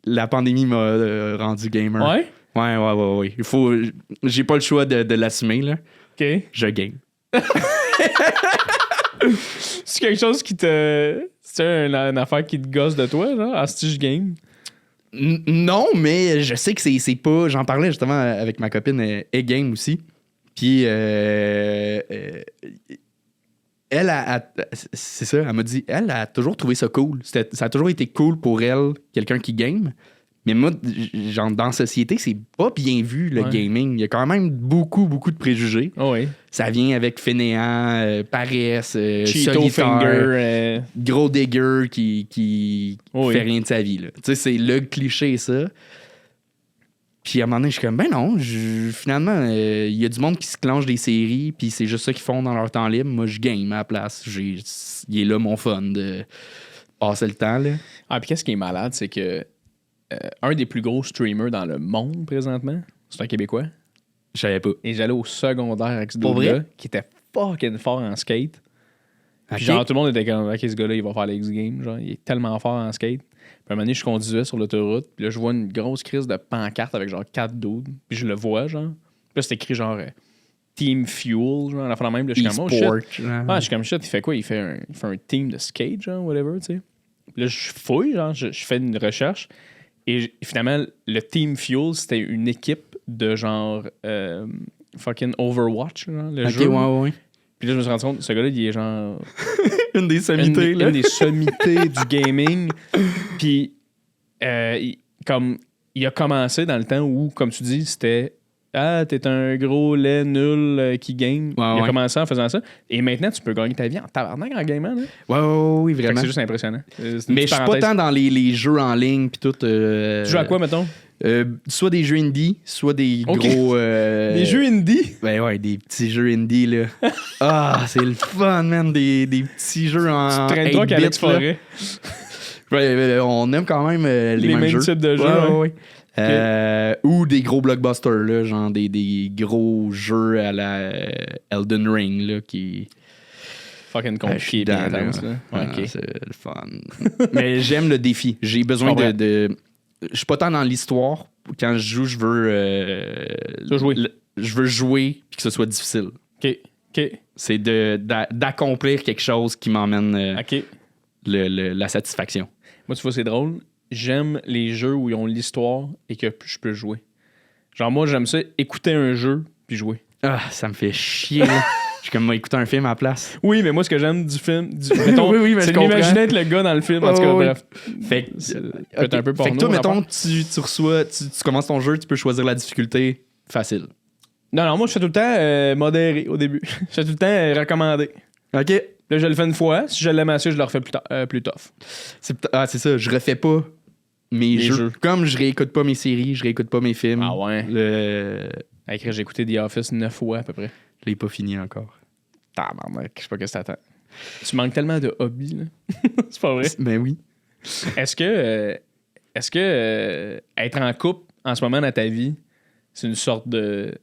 La pandémie m'a rendu gamer. Ouais? Ouais. J'ai pas le choix de l'assumer, là. OK. Je game. C'est quelque chose qui te... C'est une affaire qui te gosse de toi, genre? Asti, je game? Non, mais je sais que c'est pas... J'en parlais justement avec ma copine E-Game aussi. Puis elle c'est ça, elle m'a dit, elle a toujours trouvé ça cool. Ça a toujours été cool pour elle, quelqu'un qui game. Mais moi, genre, dans la société, c'est pas bien vu, le gaming. Il y a quand même beaucoup de préjugés. Oh oui. Ça vient avec fainéant, paresse, Cheeto solitaire, finger. gros digger qui fait rien de sa vie. Tu sais, c'est le cliché, ça. Puis à un moment donné, je suis comme, ben non, finalement, il y a du monde qui se clenche des séries, puis c'est juste ça qu'ils font dans leur temps libre. Moi, je game à la place. Il est là mon fun de passer le temps. Là. Ah, puis qu'est-ce qui est malade, c'est que un des plus gros streamers dans le monde présentement, c'est un Québécois. Je savais pas. Et j'allais au secondaire avec ce Pour dude-là, vrai? qui était fucking fort en skate. Puis Ok. genre, tout le monde était comme, OK, ce gars-là, il va faire les X-Games. Genre, il est tellement fort en skate. Puis à un moment donné, je conduisais sur l'autoroute. Puis là, je vois une grosse crise de pancarte avec genre 4 dudes. Puis je le vois, genre. Puis là, c'est écrit genre Team Fuel, genre, la fin de même. Là, je suis comme, oh shit. genre. Ah, je suis comme shit, il fait quoi? Il fait un team de skate, genre, whatever, tu sais. Puis là, je fouille, genre, je fais une recherche. Et finalement, le Team Fuel, c'était une équipe de genre fucking Overwatch, genre, le jeu. Ouais. Puis là, je me suis rendu compte, ce gars-là, il est genre Une des sommités, là. une des sommités du gaming. Puis, il a commencé dans le temps où, comme tu dis, c'était ah, t'es un gros lait nul qui game. Il a commencé en faisant ça. Et maintenant, tu peux gagner ta vie en tabarnak en gamant. Là. Oui, Fait que vraiment. c'est juste impressionnant. Mais je suis pas tant dans les jeux en ligne puis tout. Tu joues à quoi, mettons? Soit des jeux indie, soit des gros... Des jeux indie? Ben ouais, des petits jeux indie, là. Ah, c'est le fun, man, des petits jeux en Tu traînes toi qu'Alex Forêt. Ouais, on aime quand même les mêmes jeux. types de jeux. Ouais. Ou des gros blockbusters, là, genre des gros jeux à la Elden Ring, là, qui... Fucking compliqué, dedans, bien intense, là. Ah, Ok. c'est le fun. Mais j'aime le défi. J'ai besoin de... Je suis pas tant dans l'histoire. Quand je joue, je veux... Tu veux jouer. Je veux jouer puis que ce soit difficile. OK. C'est d'accomplir quelque chose qui m'emmène OK. la satisfaction. Moi, tu vois, c'est drôle. J'aime les jeux où ils ont l'histoire et que je peux jouer. Genre, moi, j'aime ça, écouter un jeu puis jouer. Ah, ça me fait chier. Là. Je suis comme moi écouter un film à la place. Oui, mais moi, ce que j'aime du film, mettons, oui, mais c'est je de comprends. m'imaginer être le gars dans le film. En tout cas, bref. Fait que, C'est peut-être un peu porno. fait que toi, mettons, rapport. tu reçois, tu commences ton jeu, tu peux choisir la difficulté facile. Non, moi, je fais tout le temps modéré au début. Je fais tout le temps recommandé. OK. Là, je le fais une fois. Si je l'aime assez, je le refais plus tough. C'est ça, je refais pas mes jeux. Comme je réécoute pas mes séries, je réécoute pas mes films. Ah ouais? Je J'ai écouté The Office 9 fois à peu près. l'ai pas fini encore. Tabarnak, je sais pas qu'est-ce que t'attends. Tu manques tellement de hobbies, là. C'est pas vrai? Ben oui. Est-ce que être en couple en ce moment dans ta vie, c'est une sorte de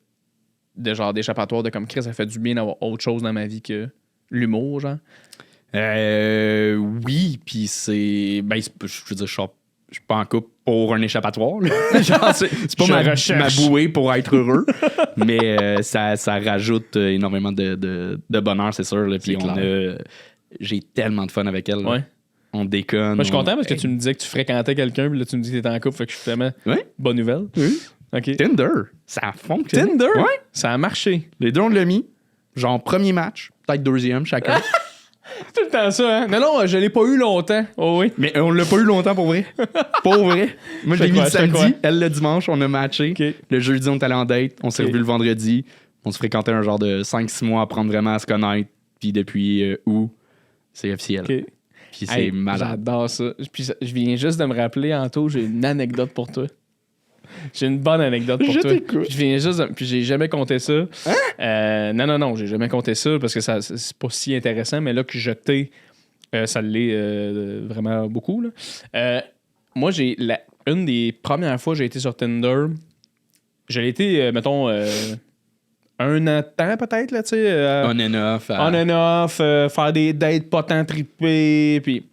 genre d'échappatoire de comme Chris, ça fait du bien d'avoir autre chose dans ma vie que l'humour, genre? Oui, puis c'est. Ben, je veux dire, je sors suis pas en couple pour un échappatoire. Là. Genre, c'est pas ma bouée pour être heureux. Mais ça rajoute énormément de bonheur, c'est sûr. Là. Puis j'ai tellement de fun avec elle. Ouais. On déconne. Moi, je suis content parce que tu me disais que tu fréquentais quelqu'un, puis là, tu me dis que t'étais en couple, fait que je suis vraiment... Bonne nouvelle. Oui. OK. Tinder, ça a fonctionné. Tinder? Ouais. Ça a marché. Les deux, on l'a mis. Genre, premier match, peut-être deuxième chacun. Tout le temps ça, hein? Non, je l'ai pas eu longtemps. Oh oui. Mais on l'a pas eu longtemps pour vrai. Pour vrai. Moi, je l'ai mis le samedi, elle le dimanche, on a matché. Okay. Le jeudi, on est allé en date. On s'est revu le vendredi. On se fréquentait un genre de 5-6 mois à apprendre vraiment à se connaître. Puis depuis août, c'est officiel. Okay. Puis c'est malade. J'adore ça. Puis je viens juste de me rappeler, Anto, j'ai une anecdote pour toi. J'ai une bonne anecdote pour toi. Je viens juste puis j'ai jamais compté ça. Hein? Non, j'ai jamais compté ça parce que c'est pas si intéressant, mais là que je t'ai, ça l'est vraiment beaucoup. Là. Moi, une des premières fois que j'ai été sur Tinder, j'ai été, mettons, un an de temps peut-être, là, tu sais. On and off. On and off, faire des dates pas tant trippées, puis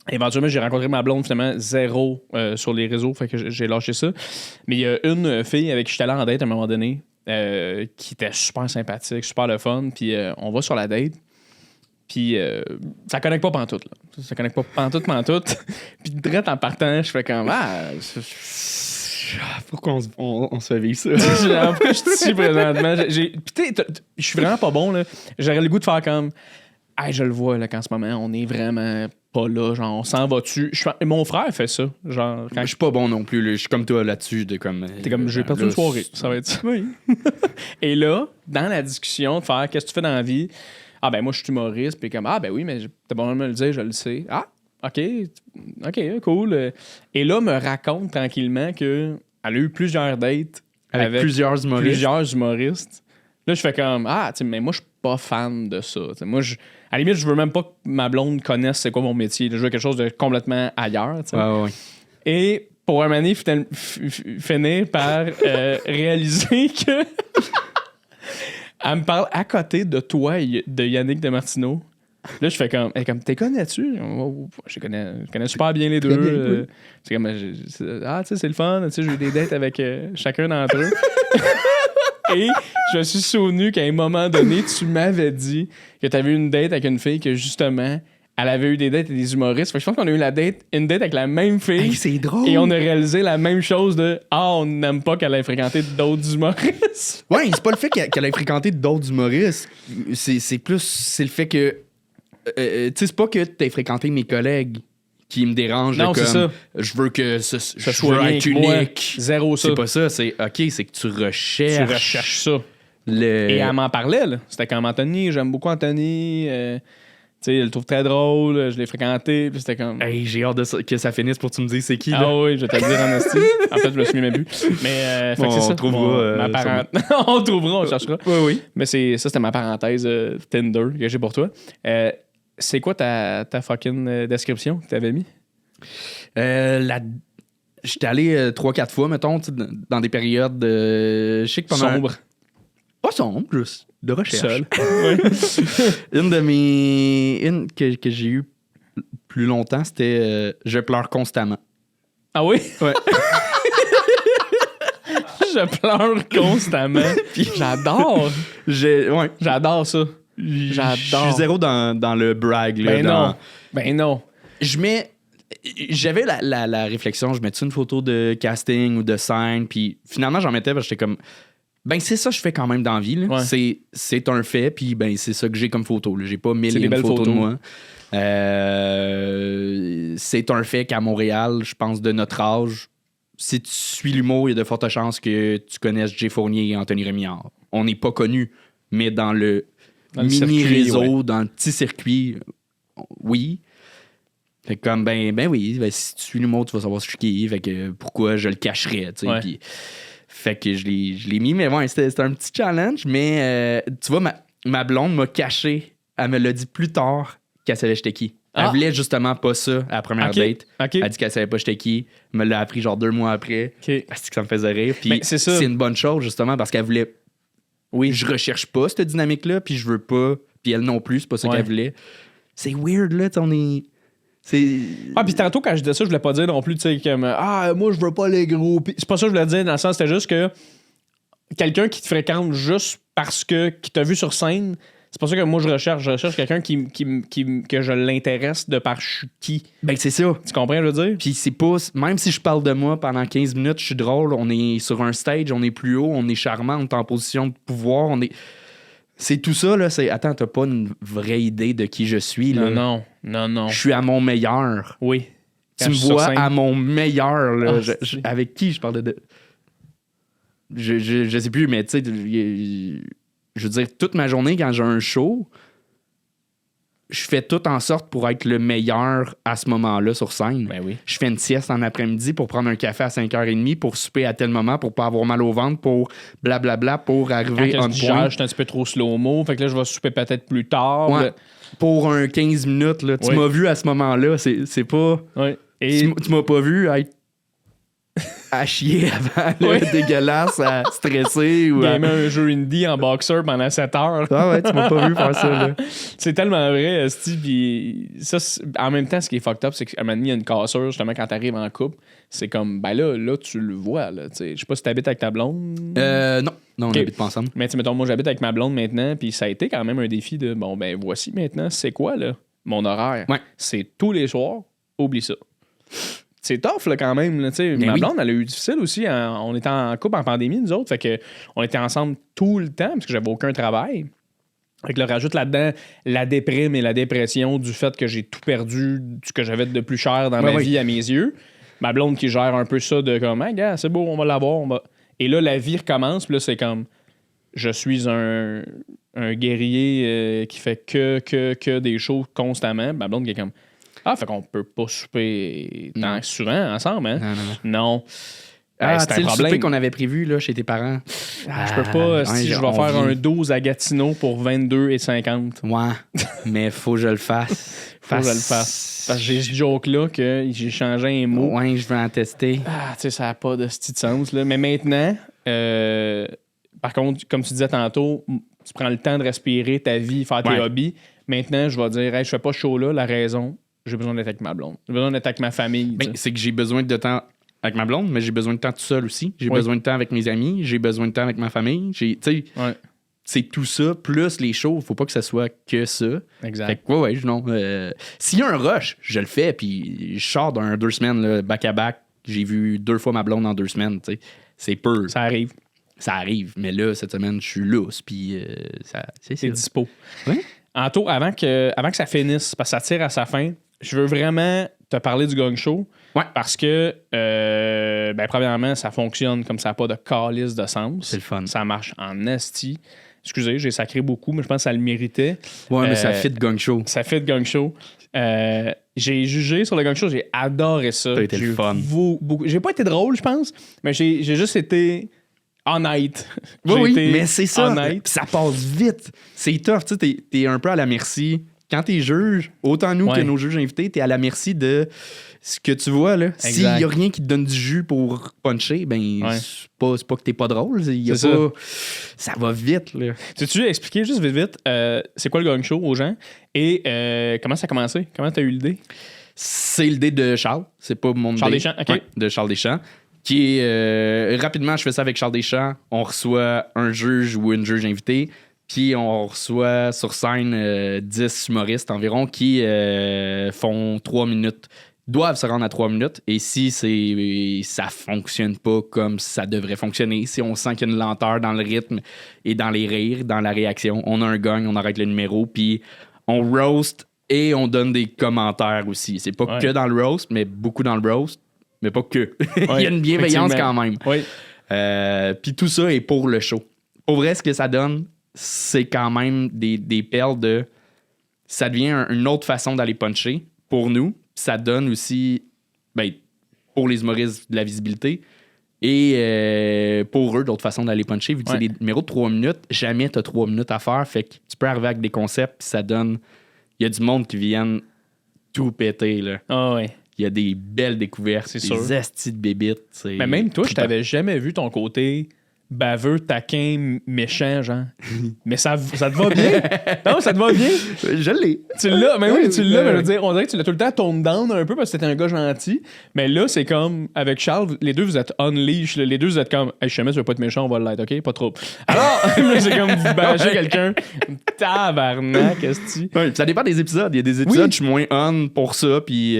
éventuellement, j'ai rencontré ma blonde, finalement, zéro sur les réseaux, fait que j'ai lâché ça. Mais il y a une fille avec qui j'étais allé en date à un moment donné, qui était super sympathique, super le fun, puis on va sur la date, puis ça connecte pas pantoute, là. Ça connecte pas pantoute. Puis direct en partant, je fais comme, pourquoi on se fait vivre ça? Pourquoi je suis ici présentement? Je suis vraiment pas bon, là. J'aurais le goût de faire comme, je le vois, là, qu'en ce moment, on est vraiment pas là, genre, on s'en va dessus. Mon frère fait ça, genre... Je suis pas bon non plus, là. Je suis comme toi là-dessus, de comme... T'es comme, j'ai perdu une soirée, ça va être ça. Oui. Et là, dans la discussion de faire, qu'est-ce que tu fais dans la vie? Ben moi, je suis humoriste, puis comme, ben oui, mais t'as bon de me le dire, je le sais. OK, cool. Et là, me raconte tranquillement qu'elle a eu plusieurs dates avec plusieurs humoristes. Là, je fais comme, mais moi, je suis pas fan de ça. T'sais, moi, à la limite, je veux même pas que ma blonde connaisse c'est quoi mon métier. Je veux quelque chose de complètement ailleurs. Ouais. Et pour un moment donné, finir par réaliser que elle me parle à côté de toi et de Yannick Demartino. Là, je fais comme, t'es connais-tu? Je connais super bien les deux. C'est comme, c'est le fun. J'ai eu des dates avec chacun d'entre eux. Et je me suis souvenu qu'à un moment donné, tu m'avais dit que tu avais eu une date avec une fille que justement, elle avait eu des dates avec des humoristes. Fait que je pense qu'on a eu une date avec la même fille. Hey, c'est drôle. Et on a réalisé la même chose de on n'aime pas qu'elle ait fréquenté d'autres humoristes. Ouais, c'est pas le fait qu'elle ait fréquenté d'autres humoristes. C'est le fait que. Tu sais, c'est pas que t'aies fréquenté mes collègues qui me dérangent. Non, c'est ça. Je veux que ce soit être unique. Zéro ça. C'est pas ça. C'est c'est que tu recherches. Tu recherches ça. Et elle m'en parlait, là. C'était comme Anthony, j'aime beaucoup Anthony. Tu sais, elle le trouve très drôle. Je l'ai fréquenté. Puis c'était comme. Hey, j'ai hâte que ça finisse pour que tu me dises c'est qui. Là. Oui, je vais te le dire en esti. En fait, je me suis mis même plus. Mais fait que c'est ça. On trouvera. On trouvera, on cherchera. Oui. Mais ça, c'était ma parenthèse Tinder que j'ai pour toi. C'est quoi ta fucking description que t'avais mis? J'étais allé 3-4 fois, mettons, dans des périodes je sais que pendant... Sombre. Pas sombre, juste de recherche. Seul. Oui. Une que j'ai eue plus longtemps, c'était je pleure constamment. Ah oui? Ouais. Je pleure constamment. Puis j'adore. Ouais. J'adore ça. J'adore. Je suis zéro dans le brag. Là, Ben non. J'avais la réflexion, je mettais une photo de casting ou de scène, puis finalement, j'en mettais parce que j'étais comme, c'est ça que je fais quand même dans la vie. Là. Ouais. C'est un fait, puis c'est ça que j'ai comme photo. Là. J'ai pas mille photos de moi. C'est un fait qu'à Montréal, je pense, de notre âge, si tu suis l'humour, il y a de fortes chances que tu connaisses Jay Fournier et Anthony Rémillard. On n'est pas connus, mais dans le mini-réseau, dans le petit circuit, oui. Fait que comme, oui, si tu suis l'humour, tu vas savoir ce que je suis qui. Fait que pourquoi je le cacherais, tu sais. Ouais. Puis, fait que je l'ai mis, mais ouais, c'était un petit challenge. Mais tu vois, ma blonde m'a caché. Elle me l'a dit plus tard qu'elle savait j'étais qui. Elle voulait justement pas ça à la première date. Elle a dit qu'elle savait pas j'étais qui. Elle me l'a appris genre 2 mois après. Parce que ça me faisait rire. Puis c'est une bonne chose, justement, parce qu'elle voulait... Oui, je recherche pas cette dynamique-là, puis je veux pas... Puis elle non plus, c'est pas ça qu'elle voulait. C'est weird, là, on est... Ah, puis tantôt, quand je disais ça, je voulais pas dire non plus, tu sais, comme moi, je veux pas les gros. C'est pas ça que je voulais dire, dans le sens, c'était juste que quelqu'un qui te fréquente juste parce que qui t'a vu sur scène, c'est pas ça que moi je recherche. Je recherche quelqu'un que je l'intéresse de par je suis qui. Ben, c'est ça. Tu comprends, je veux dire? Puis c'est pas... Même si je parle de moi pendant 15 minutes, je suis drôle, on est sur un stage, on est plus haut, on est charmant, on est en position de pouvoir, on est... C'est tout ça, là, c'est... Attends, t'as pas une vraie idée de qui je suis, là. Non. Je suis à mon meilleur. Oui. Tu me vois à mon meilleur, là. Oh, avec qui je parlais de... Je sais plus, mais tu sais, je veux dire, toute ma journée, quand j'ai un show, je fais tout en sorte pour être le meilleur à ce moment-là sur scène. Ben oui. Je fais une sieste en après-midi pour prendre un café à 5h30, pour souper à tel moment, pour pas avoir mal au ventre, pour blablabla, pour arriver Quand on je point. digère, je suis un petit peu trop slow-mo, fait que là, je vais souper peut-être plus tard. Ouais. Pour un 15 minutes, là. Tu Oui. m'as vu à ce moment-là, c'est pas... Ouais. Et Tu m'as pas vu être à chier avant, là, Oui. dégueulasse, à stresser ou à... gamer un jeu indie en boxer pendant 7 heures. Ah ouais, tu m'as pas vu faire ça, là. C'est tellement vrai, esti, puis ça, en même temps, ce qui est fucked up, c'est qu'à un moment donné, il y a une cassure, justement, quand t'arrives en couple, c'est comme, ben là, tu le vois, là, tu sais. Je sais pas si t'habites avec ta blonde. Non, on Ok. n'habite pas ensemble. Mais tu sais, mettons, moi, j'habite avec ma blonde maintenant, puis ça a été quand même un défi de, bon, ben voici maintenant, c'est quoi, là, mon horaire? Ouais. C'est tous les soirs, oublie ça. C'est tough, là, quand même, là, tu sais. Ben Ma oui. blonde, elle a eu difficile aussi. On était en couple en pandémie, nous autres, fait que on était ensemble tout le temps, parce que j'avais aucun travail. Fait que là, rajoute là-dedans la déprime et la dépression du fait que j'ai tout perdu, ce que j'avais de plus cher dans ma oui. vie à mes yeux. Ma blonde qui gère un peu ça de comme, gars, c'est beau, on va l'avoir. Et là, la vie recommence, puis là, c'est comme, je suis un guerrier qui fait que des choses constamment. Ma blonde qui est comme, fait qu'on peut pas souper tant souvent ensemble, hein? Non. Ah, c'est tu un sais, le problème. souper qu'on avait prévu là, chez tes parents. Je peux pas, si je vais faire un 12 à Gatineau pour 22,50. Ouais, mais faut que je le fasse. Faut que je le fasse. Parce que j'ai ce joke-là que j'ai changé un mot. Ouais, je vais en tester. Tu sais, ça n'a pas de petit sens. Là. Mais maintenant, par contre, comme tu disais tantôt, tu prends le temps de respirer ta vie, faire tes Ouais. hobbies. Maintenant, je vais dire, hey, je fais pas chaud là. La raison, j'ai besoin d'être avec ma blonde. J'ai besoin d'être avec ma famille. Ben, c'est que j'ai besoin de temps avec ma blonde, mais j'ai besoin de temps tout seul aussi. J'ai Oui. besoin de temps avec mes amis, j'ai besoin de temps avec ma famille. Tu sais, Ouais, c'est tout ça, plus les shows. Faut pas que ça soit que ça. exact. Fait que, ouais, non. S'il y a un rush, je le fais, puis je sors d'un 2 semaines, là, back-à-back. J'ai vu 2 fois ma blonde en 2 semaines, tu sais. C'est peu. Ça arrive. Ça arrive, mais là, cette semaine, je suis lousse, puis c'est C'est dispo. Ouais. Anto, avant que ça finisse, parce que ça tire à sa fin, je veux vraiment te parler du Gong Show. Ouais. Parce que, premièrement, ça fonctionne comme ça n'a pas de calice de sens. C'est le fun. Ça marche en esti. Excusez, j'ai sacré beaucoup, mais je pense que ça le méritait. Ouais, mais ça fit Gong Show. Ça fait de Gong Show. J'ai jugé sur le Gong Show, j'ai adoré ça. T'as été J'ai le fun. J'ai pas été drôle, je pense, mais j'ai juste été honnête. Oui, J'ai été mais c'est ça. honnête. Puis ça passe vite. C'est tough. Tu sais, t'es un peu à la merci. Quand t'es juge, autant nous Ouais. que nos juges invités, t'es à la merci de ce que tu vois. Là. S'il y a rien qui te donne du jus pour puncher, ben Ouais. c'est pas que t'es pas drôle. Y a C'est pas... Ça va vite. Là. Tu veux expliquer juste vite, c'est quoi le Gong Show aux gens et comment ça a commencé? Comment t'as eu l'idée? C'est l'idée de Charles. C'est pas mon Charles idée. Deschamps, OK. Ouais, de Charles Deschamps. Qui est, rapidement, je fais ça avec Charles Deschamps. On reçoit un juge ou une juge invitée. Puis on reçoit sur scène 10 humoristes environ qui font 3 minutes. Doivent se rendre à 3 minutes. Et si ça fonctionne pas comme ça devrait fonctionner, si on sent qu'il y a une lenteur dans le rythme et dans les rires, dans la réaction, on a un gong, on arrête le numéro. Puis on roast et on donne des commentaires aussi. C'est pas Ouais. que dans le roast, mais beaucoup dans le roast. Mais pas que. Il y a une bienveillance quand même. Oui. Puis tout ça est pour le show. Pour vrai, ce que ça donne, c'est quand même des perles de... Ça devient une autre façon d'aller puncher pour nous. Ça donne aussi, pour les humoristes, de la visibilité. Et pour eux, d'autres façons d'aller puncher. Vu que c'est des numéros de 3 minutes, jamais tu as 3 minutes à faire. Fait que tu peux arriver avec des concepts, puis ça donne... Il y a du monde qui viennent tout péter, là. Ah ouais. Il y a des belles découvertes. C'est des sûr. estis de bébites. Mais même toi, je t'avais jamais vu ton côté baveux, taquin, méchant, genre. Mais ça te va bien. Non, ça te va bien. Je l'ai. Tu l'as, mais oui, tu l'as, mais je veux dire, on dirait que tu l'as tout le temps toned down un peu parce que t'étais un gars gentil. Mais là, c'est comme, avec Charles, les deux, vous êtes unleash. Là. Les deux, vous êtes comme, hey, je sais jamais, tu veux pas être méchant, on va l'être, OK? Pas trop. Alors, là, c'est comme, vous bâchez quelqu'un. Tabarnak, qu'est-ce que Ouais, ça dépend des épisodes. Il y a des épisodes, je suis moins on pour ça, puis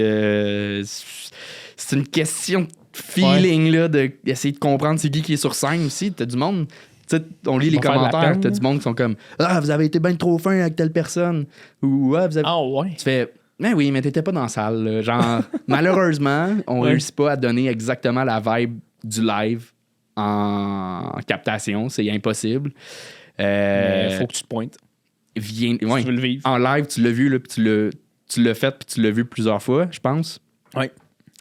c'est une question de feeling, là, d'essayer de comprendre c'est qui est sur scène aussi. T'as du monde. Tu sais, on lit les commentaires, t'as du monde qui sont comme ah, vous avez été bien trop fin avec telle personne. Ou ah, vous avez. Ah, ouais. Tu fais mais oui, mais t'étais pas dans la salle. Là. Genre, malheureusement, on réussit pas à donner exactement la vibe du live en captation. C'est impossible. Mais faut que tu te pointes. Viens, Si tu veux le vivre. en live, tu l'as vu, là, puis tu l'as fait, puis tu l'as vu plusieurs fois, je pense. Ouais.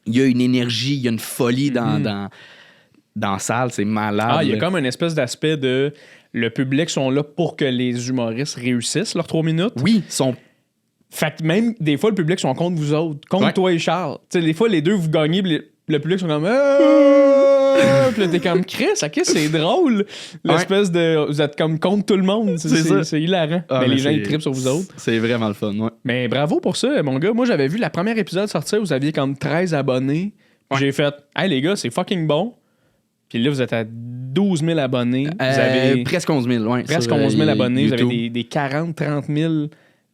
Il y a une énergie, il y a une folie dans la salle, c'est malade. Ah, il y a là. comme une espèce d'aspect de le public sont là pour que les humoristes réussissent leurs 3 minutes. Oui, ils sont. Fait que même des fois, le public sont contre vous autres, contre toi et Charles. Tu sais, des fois, les deux, vous gagnez, puis le public sont comme puis là, t'es comme Chris, ok, c'est drôle. L'espèce de. Vous êtes comme contre tout le monde. C'est hilarant. Ah, mais mais les gens, ils trippent sur vous autres. C'est vraiment le fun, ouais. Mais bravo pour ça, mon gars. Moi, j'avais vu la première épisode sortir, vous aviez comme 13 abonnés. Ouais. J'ai fait, hey les gars, c'est fucking bon. Puis là, vous êtes à 12 000 abonnés. Vous avez presque 11 000, ouais. presque sur, 11 000 abonnés. YouTube. Vous avez des 40-30 000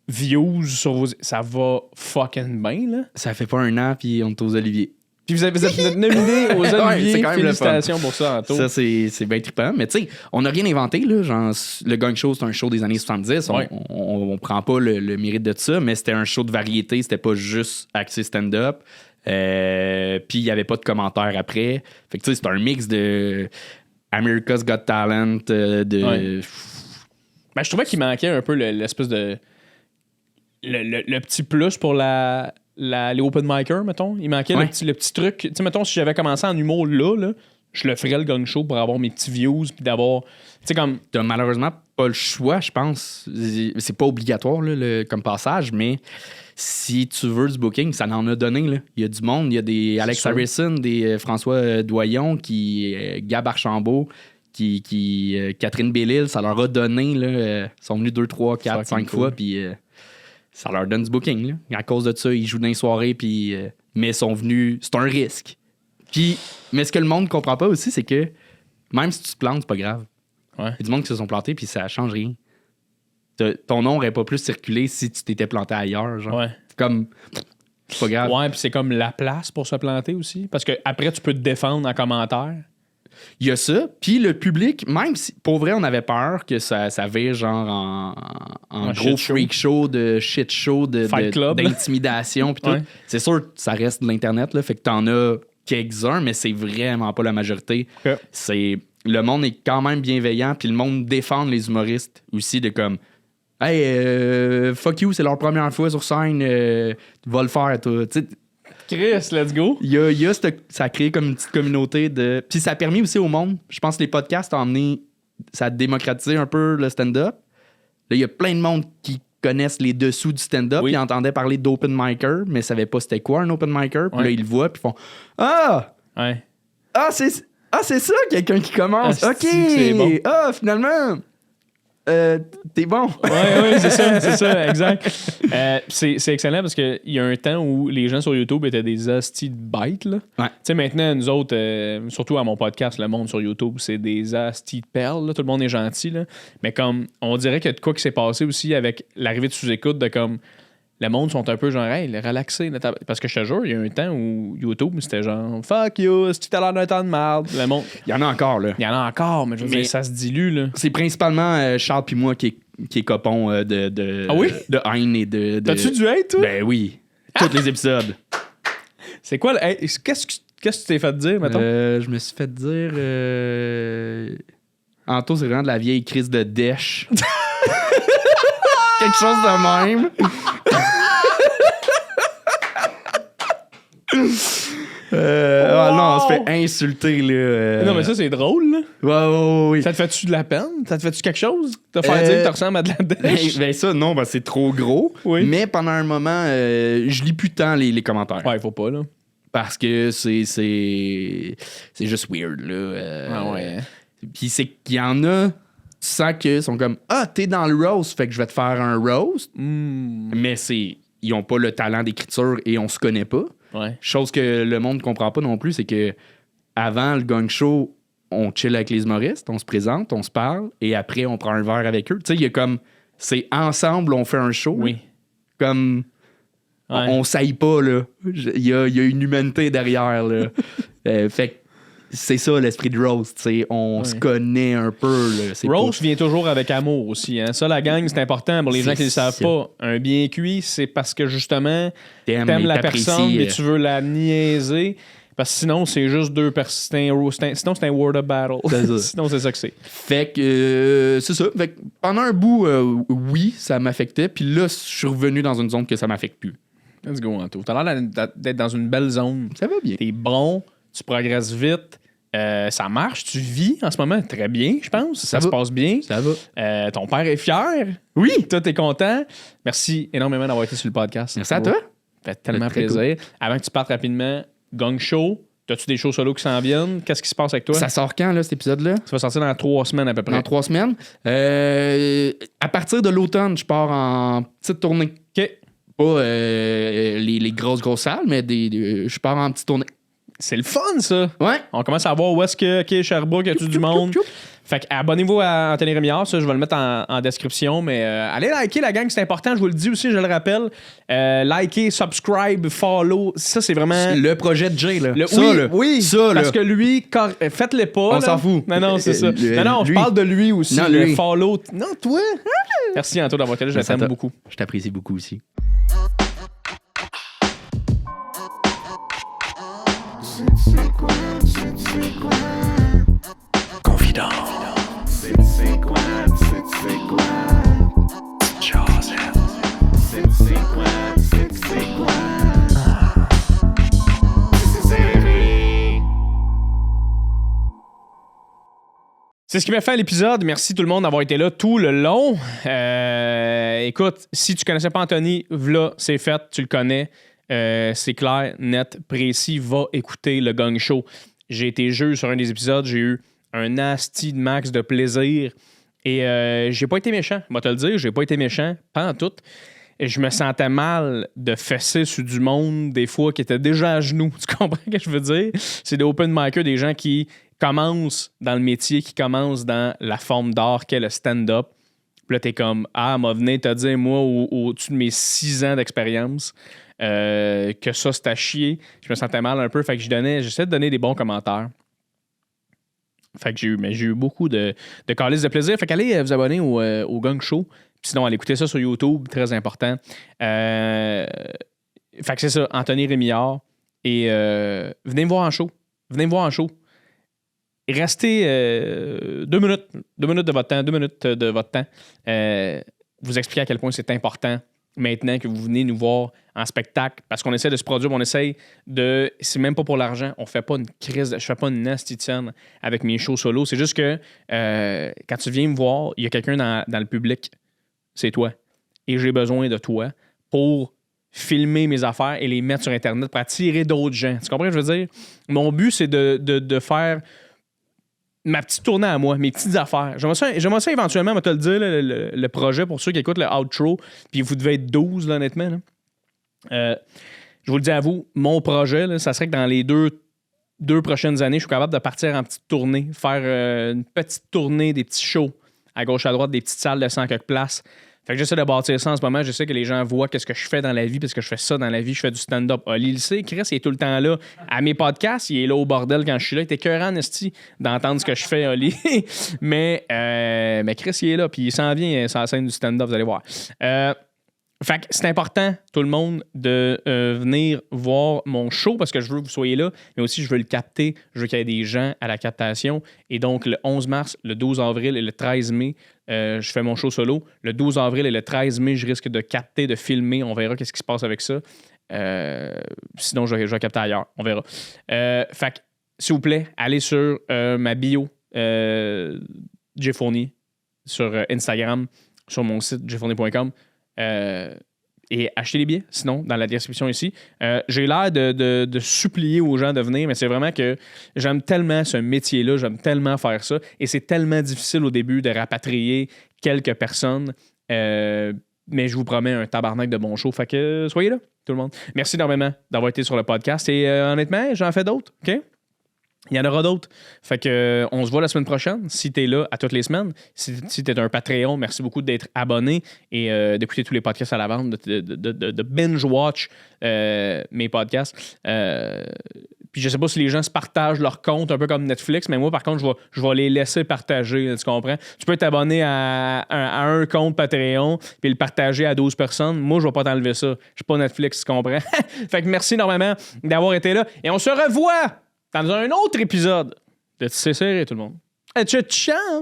views sur vos. Ça va fucking bien, là. Ça fait pas un an, puis on est aux Oliviers. Puis vous êtes nominé aux Ouais, Oliviers. c'est quand même le fun. Félicitations pour ça, Anto. Ça, c'est bien trippant. Mais tu sais, on n'a rien inventé. Là, genre, le Gang Show, c'est un show des années 70. Ouais. On prend pas le mérite de ça, mais c'était un show de variété. C'était pas juste axé stand-up. Puis il n'y avait pas de commentaires après. Fait que tu sais, c'est un mix de America's Got Talent, de... Ouais. Ben, je trouvais qu'il manquait un peu l'espèce de... Le petit plus pour les open micers, mettons. Il manquait Ouais. le petit truc. Tu sais, mettons, si j'avais commencé en humour là, je le ferais le Gun Show pour avoir mes petits views puis d'avoir... Tu sais, comme... T'as malheureusement pas le choix, je pense. C'est pas obligatoire là, comme passage, mais si tu veux du booking, ça en a donné. Là. Il y a du monde, il y a des Alex sûr. Harrison, des François Doyon, Gab Archambault, Catherine Bellil, ça leur a donné. Là, ils sont venus 2, 3, 4, Fucking 5 fois, cool. puis ça leur donne du booking. Là. À cause de ça, ils jouent dans les soirées, puis, mais ils sont venus. C'est un risque. Puis, mais ce que le monde comprend pas aussi, c'est que même si tu te plantes, c'est pas grave. Ouais. Il y a du monde qui se sont plantés, puis ça change rien. Ton nom n'aurait pas plus circulé si tu t'étais planté ailleurs. Genre. Ouais. C'est comme. C'est pas grave. Ouais, puis c'est comme la place pour se planter aussi. Parce que après tu peux te défendre en commentaire. Il y a ça. Puis le public, même si pour vrai, on avait peur que ça vire genre en Un gros shit show. freak show, de shit show, Fight Club, là. d'intimidation. Puis tout. Ouais. C'est sûr, ça reste de l'Internet. Là, fait que t'en as quelques-uns, mais c'est vraiment pas la majorité. Ok. C'est le monde est quand même bienveillant. Puis le monde défend les humoristes aussi de comme. Hey, fuck you, c'est leur première fois sur scène. Va le faire, toi. Tu sais, Chris, let's go. il y a ça a créé comme une petite communauté de. Puis ça a permis aussi au monde. Je pense que les podcasts ont emmené. Ça a démocratisé un peu le stand-up. Là, il y a plein de monde qui connaissent les dessous du stand-up. Oui. Ils entendaient parler d'open micer, mais ne savaient pas c'était quoi un open micer. Puis Ouais. là, ils le voient, puis ils font Ah! Ouais. C'est ça, quelqu'un qui commence. Ah, OK! c'est bon. Ah, finalement! T'es bon. Ouais, c'est ça, exact. C'est excellent parce qu'il y a un temps où les gens sur YouTube étaient des hosties de bêtes. Là. Ouais. Tu sais, maintenant, nous autres, surtout à mon podcast, le monde sur YouTube, c'est des hosties de perles. Là. Tout le monde est gentil. Là. Mais comme, on dirait qu'il y a de quoi qui s'est passé aussi avec l'arrivée de sous-écoute de comme. Le monde sont un peu genre, hey, relaxé. Parce que je te jure, il y a un temps où YouTube, c'était genre, fuck you, si tu as l'air d'un temps de merde. Le monde, Il y en a encore, là. il y en a encore, mais je veux dire, ça se dilue. Là. C'est principalement Charles puis moi qui est copon de Ah oui? de haine et de. T'as-tu du hate, toi? Ben oui. Tous les épisodes. C'est quoi le. Hey, qu'est-ce que tu t'es fait dire, mettons? Je me suis fait dire. Anto, c'est vraiment de la vieille crise de dèche. Quelque chose de même. Non, on se fait insulter, là. Non, mais ça, c'est drôle, là. Ouais. Ça te fait-tu de la peine? Ça te fait-tu quelque chose? Te faire dire que tu ressembles à de la dèche? Ben ça, non, ben c'est trop gros. Oui. Mais pendant un moment, je lis plus tant les commentaires. Ouais, il faut pas, là. Parce que c'est juste weird, là. Ah ouais. Puis c'est qu'il y en a, tu sens qu'ils sont comme ah, t'es dans le roast, fait que je vais te faire un roast. Mais ils ont pas le talent d'écriture et on se connaît pas. Ouais. Chose que le monde comprend pas non plus, c'est que avant le gang show, on chill avec les humoristes, on se présente, on se parle, et après on prend un verre avec eux. Tu sais, il y a comme c'est ensemble, on fait un show. Oui. Comme Ouais. on saille pas, là. Il y a une humanité derrière, là. Fait que c'est ça l'esprit de roast, tu sais. On se connaît un peu, là. C'est Roast vient toujours avec amour aussi. Hein? Ça, la gang, c'est important. Pour les gens qui ne le savent ça. pas, un bien cuit, c'est parce que justement, T'aimes t'aimes et la t'apprécies, personne mais tu veux la niaiser. Parce que sinon, c'est juste deux personnes. Sinon, c'est un word of battle. C'est ça. Sinon, c'est ça que c'est. Fait que c'est ça. Fait que pendant un bout, oui, ça m'affectait. Puis là, je suis revenu dans une zone que ça m'affecte plus. Let's go, Anto. T'as l'air d'être dans une belle zone. Ça va bien. T'es bon, tu progresses vite. Ça marche, tu vis en ce moment très bien, je pense. Ça se passe bien. Ça va. Ton père est fier. Oui. Toi, t'es content. Merci énormément d'avoir été sur le podcast. Merci à toi. Ça fait tellement Très plaisir. Avant que tu partes rapidement, Gang Show, as-tu des shows solo qui s'en viennent? Qu'est-ce qui se passe avec toi? Ça sort quand, là, cet épisode-là? Ça va sortir dans 3 semaines à peu près. Dans 3 semaines. À partir de l'automne, je pars en petite tournée. OK. Pas les grosses salles, mais je pars en petite tournée. C'est le fun, ça. Ouais. On commence à voir où est-ce que Sherbrooke, y a-tu du monde? Fait que abonnez-vous à Anthony Rémillard, ça je vais le mettre en description, mais allez liker la gang, c'est important, je vous le dis aussi, je le rappelle. Liker, subscribe, follow, ça c'est vraiment... Le projet de Jay, là. Oui, ça, parce là. que lui, faites-le pas. On là. s'en fout. Non, c'est ça. Non, je lui. parle de lui aussi, Non, le lui. follow. Non, toi. Merci Anto d'avoir été là, je Merci à t'aime toi. beaucoup. Je t'apprécie beaucoup aussi. C'est ce qui m'a fait à l'épisode. Merci tout le monde d'avoir été là tout le long. Écoute, si tu connaissais pas Anthony, voilà, c'est fait, tu le connais. C'est clair, net, précis. Va écouter le Gang Show. J'ai été jeu sur un des épisodes. J'ai eu un nasty de max de plaisir. Et j'ai pas été méchant, je vais te le dire. J'ai pas été méchant, pas en tout. Et je me sentais mal de fesser sur du monde, des fois, qui était déjà à genoux. Tu comprends ce que je veux dire? C'est des open micers, des gens qui commencent dans le métier, qui commencent dans la forme d'art qu'est le stand-up. Puis là, t'es comme, m'a venu te dire, moi, au-dessus de mes 6 ans d'expérience, que ça, c'est à chier. Je me sentais mal un peu. Fait que j'essaie de donner des bons commentaires. Fait que j'ai eu beaucoup de calices de plaisir. Fait qu'allez vous abonner au Gang Show. Puis sinon, allez écouter ça sur YouTube, très important. Fait que c'est ça, Anthony Rémillard. Et venez me voir en show. Venez me voir en show. Restez 2 minutes. 2 minutes de votre temps. 2 minutes de votre temps. Vous expliquer à quel point c'est important maintenant que vous venez nous voir en spectacle, parce qu'on essaie de se produire, on essaie de... C'est même pas pour l'argent, on fait pas une crise, je fais pas une nasty tonne avec mes shows solo, c'est juste que quand tu viens me voir, il y a quelqu'un dans le public, c'est toi. Et j'ai besoin de toi pour filmer mes affaires et les mettre sur Internet pour attirer d'autres gens. Tu comprends ce que je veux dire? Mon but, c'est de faire ma petite tournée à moi, mes petites affaires. J'aimerais ça éventuellement, on va te le dire, le projet pour ceux qui écoutent le outro, puis vous devez être 12, là, honnêtement. Là. Je vous le dis à vous, mon projet, là, ça serait que dans les deux prochaines années, je suis capable de partir en petite tournée, faire une petite tournée, des petits shows à gauche, à droite, des petites salles de 100 quelques places. Fait que j'essaie de bâtir ça en ce moment. Je sais que les gens voient qu'est-ce que je fais dans la vie, parce que je fais ça dans la vie. Je fais du stand-up. Oli le sait, Chris, il est tout le temps là. À mes podcasts, il est là au bordel quand je suis là. Il était écœurant, esti, d'entendre ce que je fais, Oli. mais Chris, il est là. Puis il s'en vient sur la scène du stand-up, vous allez voir. Fait que c'est important, tout le monde, de venir voir mon show parce que je veux que vous soyez là, mais aussi je veux le capter. Je veux qu'il y ait des gens à la captation. Et donc, le 11 mars, le 12 avril et le 13 mai, je fais mon show solo. Le 12 avril et le 13 mai, je risque de capter, de filmer. On verra qu'est-ce qui se passe avec ça. Sinon, je vais capter ailleurs. On verra. Fait que, s'il vous plaît, allez sur ma bio Jay Fournier sur Instagram, sur mon site jfournier.com. et achetez les billets, sinon, dans la description ici. J'ai l'air de supplier aux gens de venir, mais c'est vraiment que j'aime tellement ce métier-là, j'aime tellement faire ça, et c'est tellement difficile au début de rapatrier quelques personnes. Mais je vous promets un tabarnak de bon show. Fait que soyez là, tout le monde. Merci énormément d'avoir été sur le podcast. Et honnêtement, j'en fais d'autres, OK? Il y en aura d'autres. Fait que on se voit la semaine prochaine. Si t'es là à toutes les semaines, si t'es un Patreon, merci beaucoup d'être abonné et d'écouter tous les podcasts à l'avance, de binge-watch mes podcasts. Puis je sais pas si les gens se partagent leur compte un peu comme Netflix, mais moi, par contre, je vais les laisser partager, tu comprends? Tu peux t'abonner à un compte Patreon puis le partager à 12 personnes. Moi, je vais pas t'enlever ça. Je suis pas Netflix, tu comprends? Fait que merci énormément d'avoir été là. Et on se revoit dans un autre épisode de Tissé Serré, tout le monde. Ciao!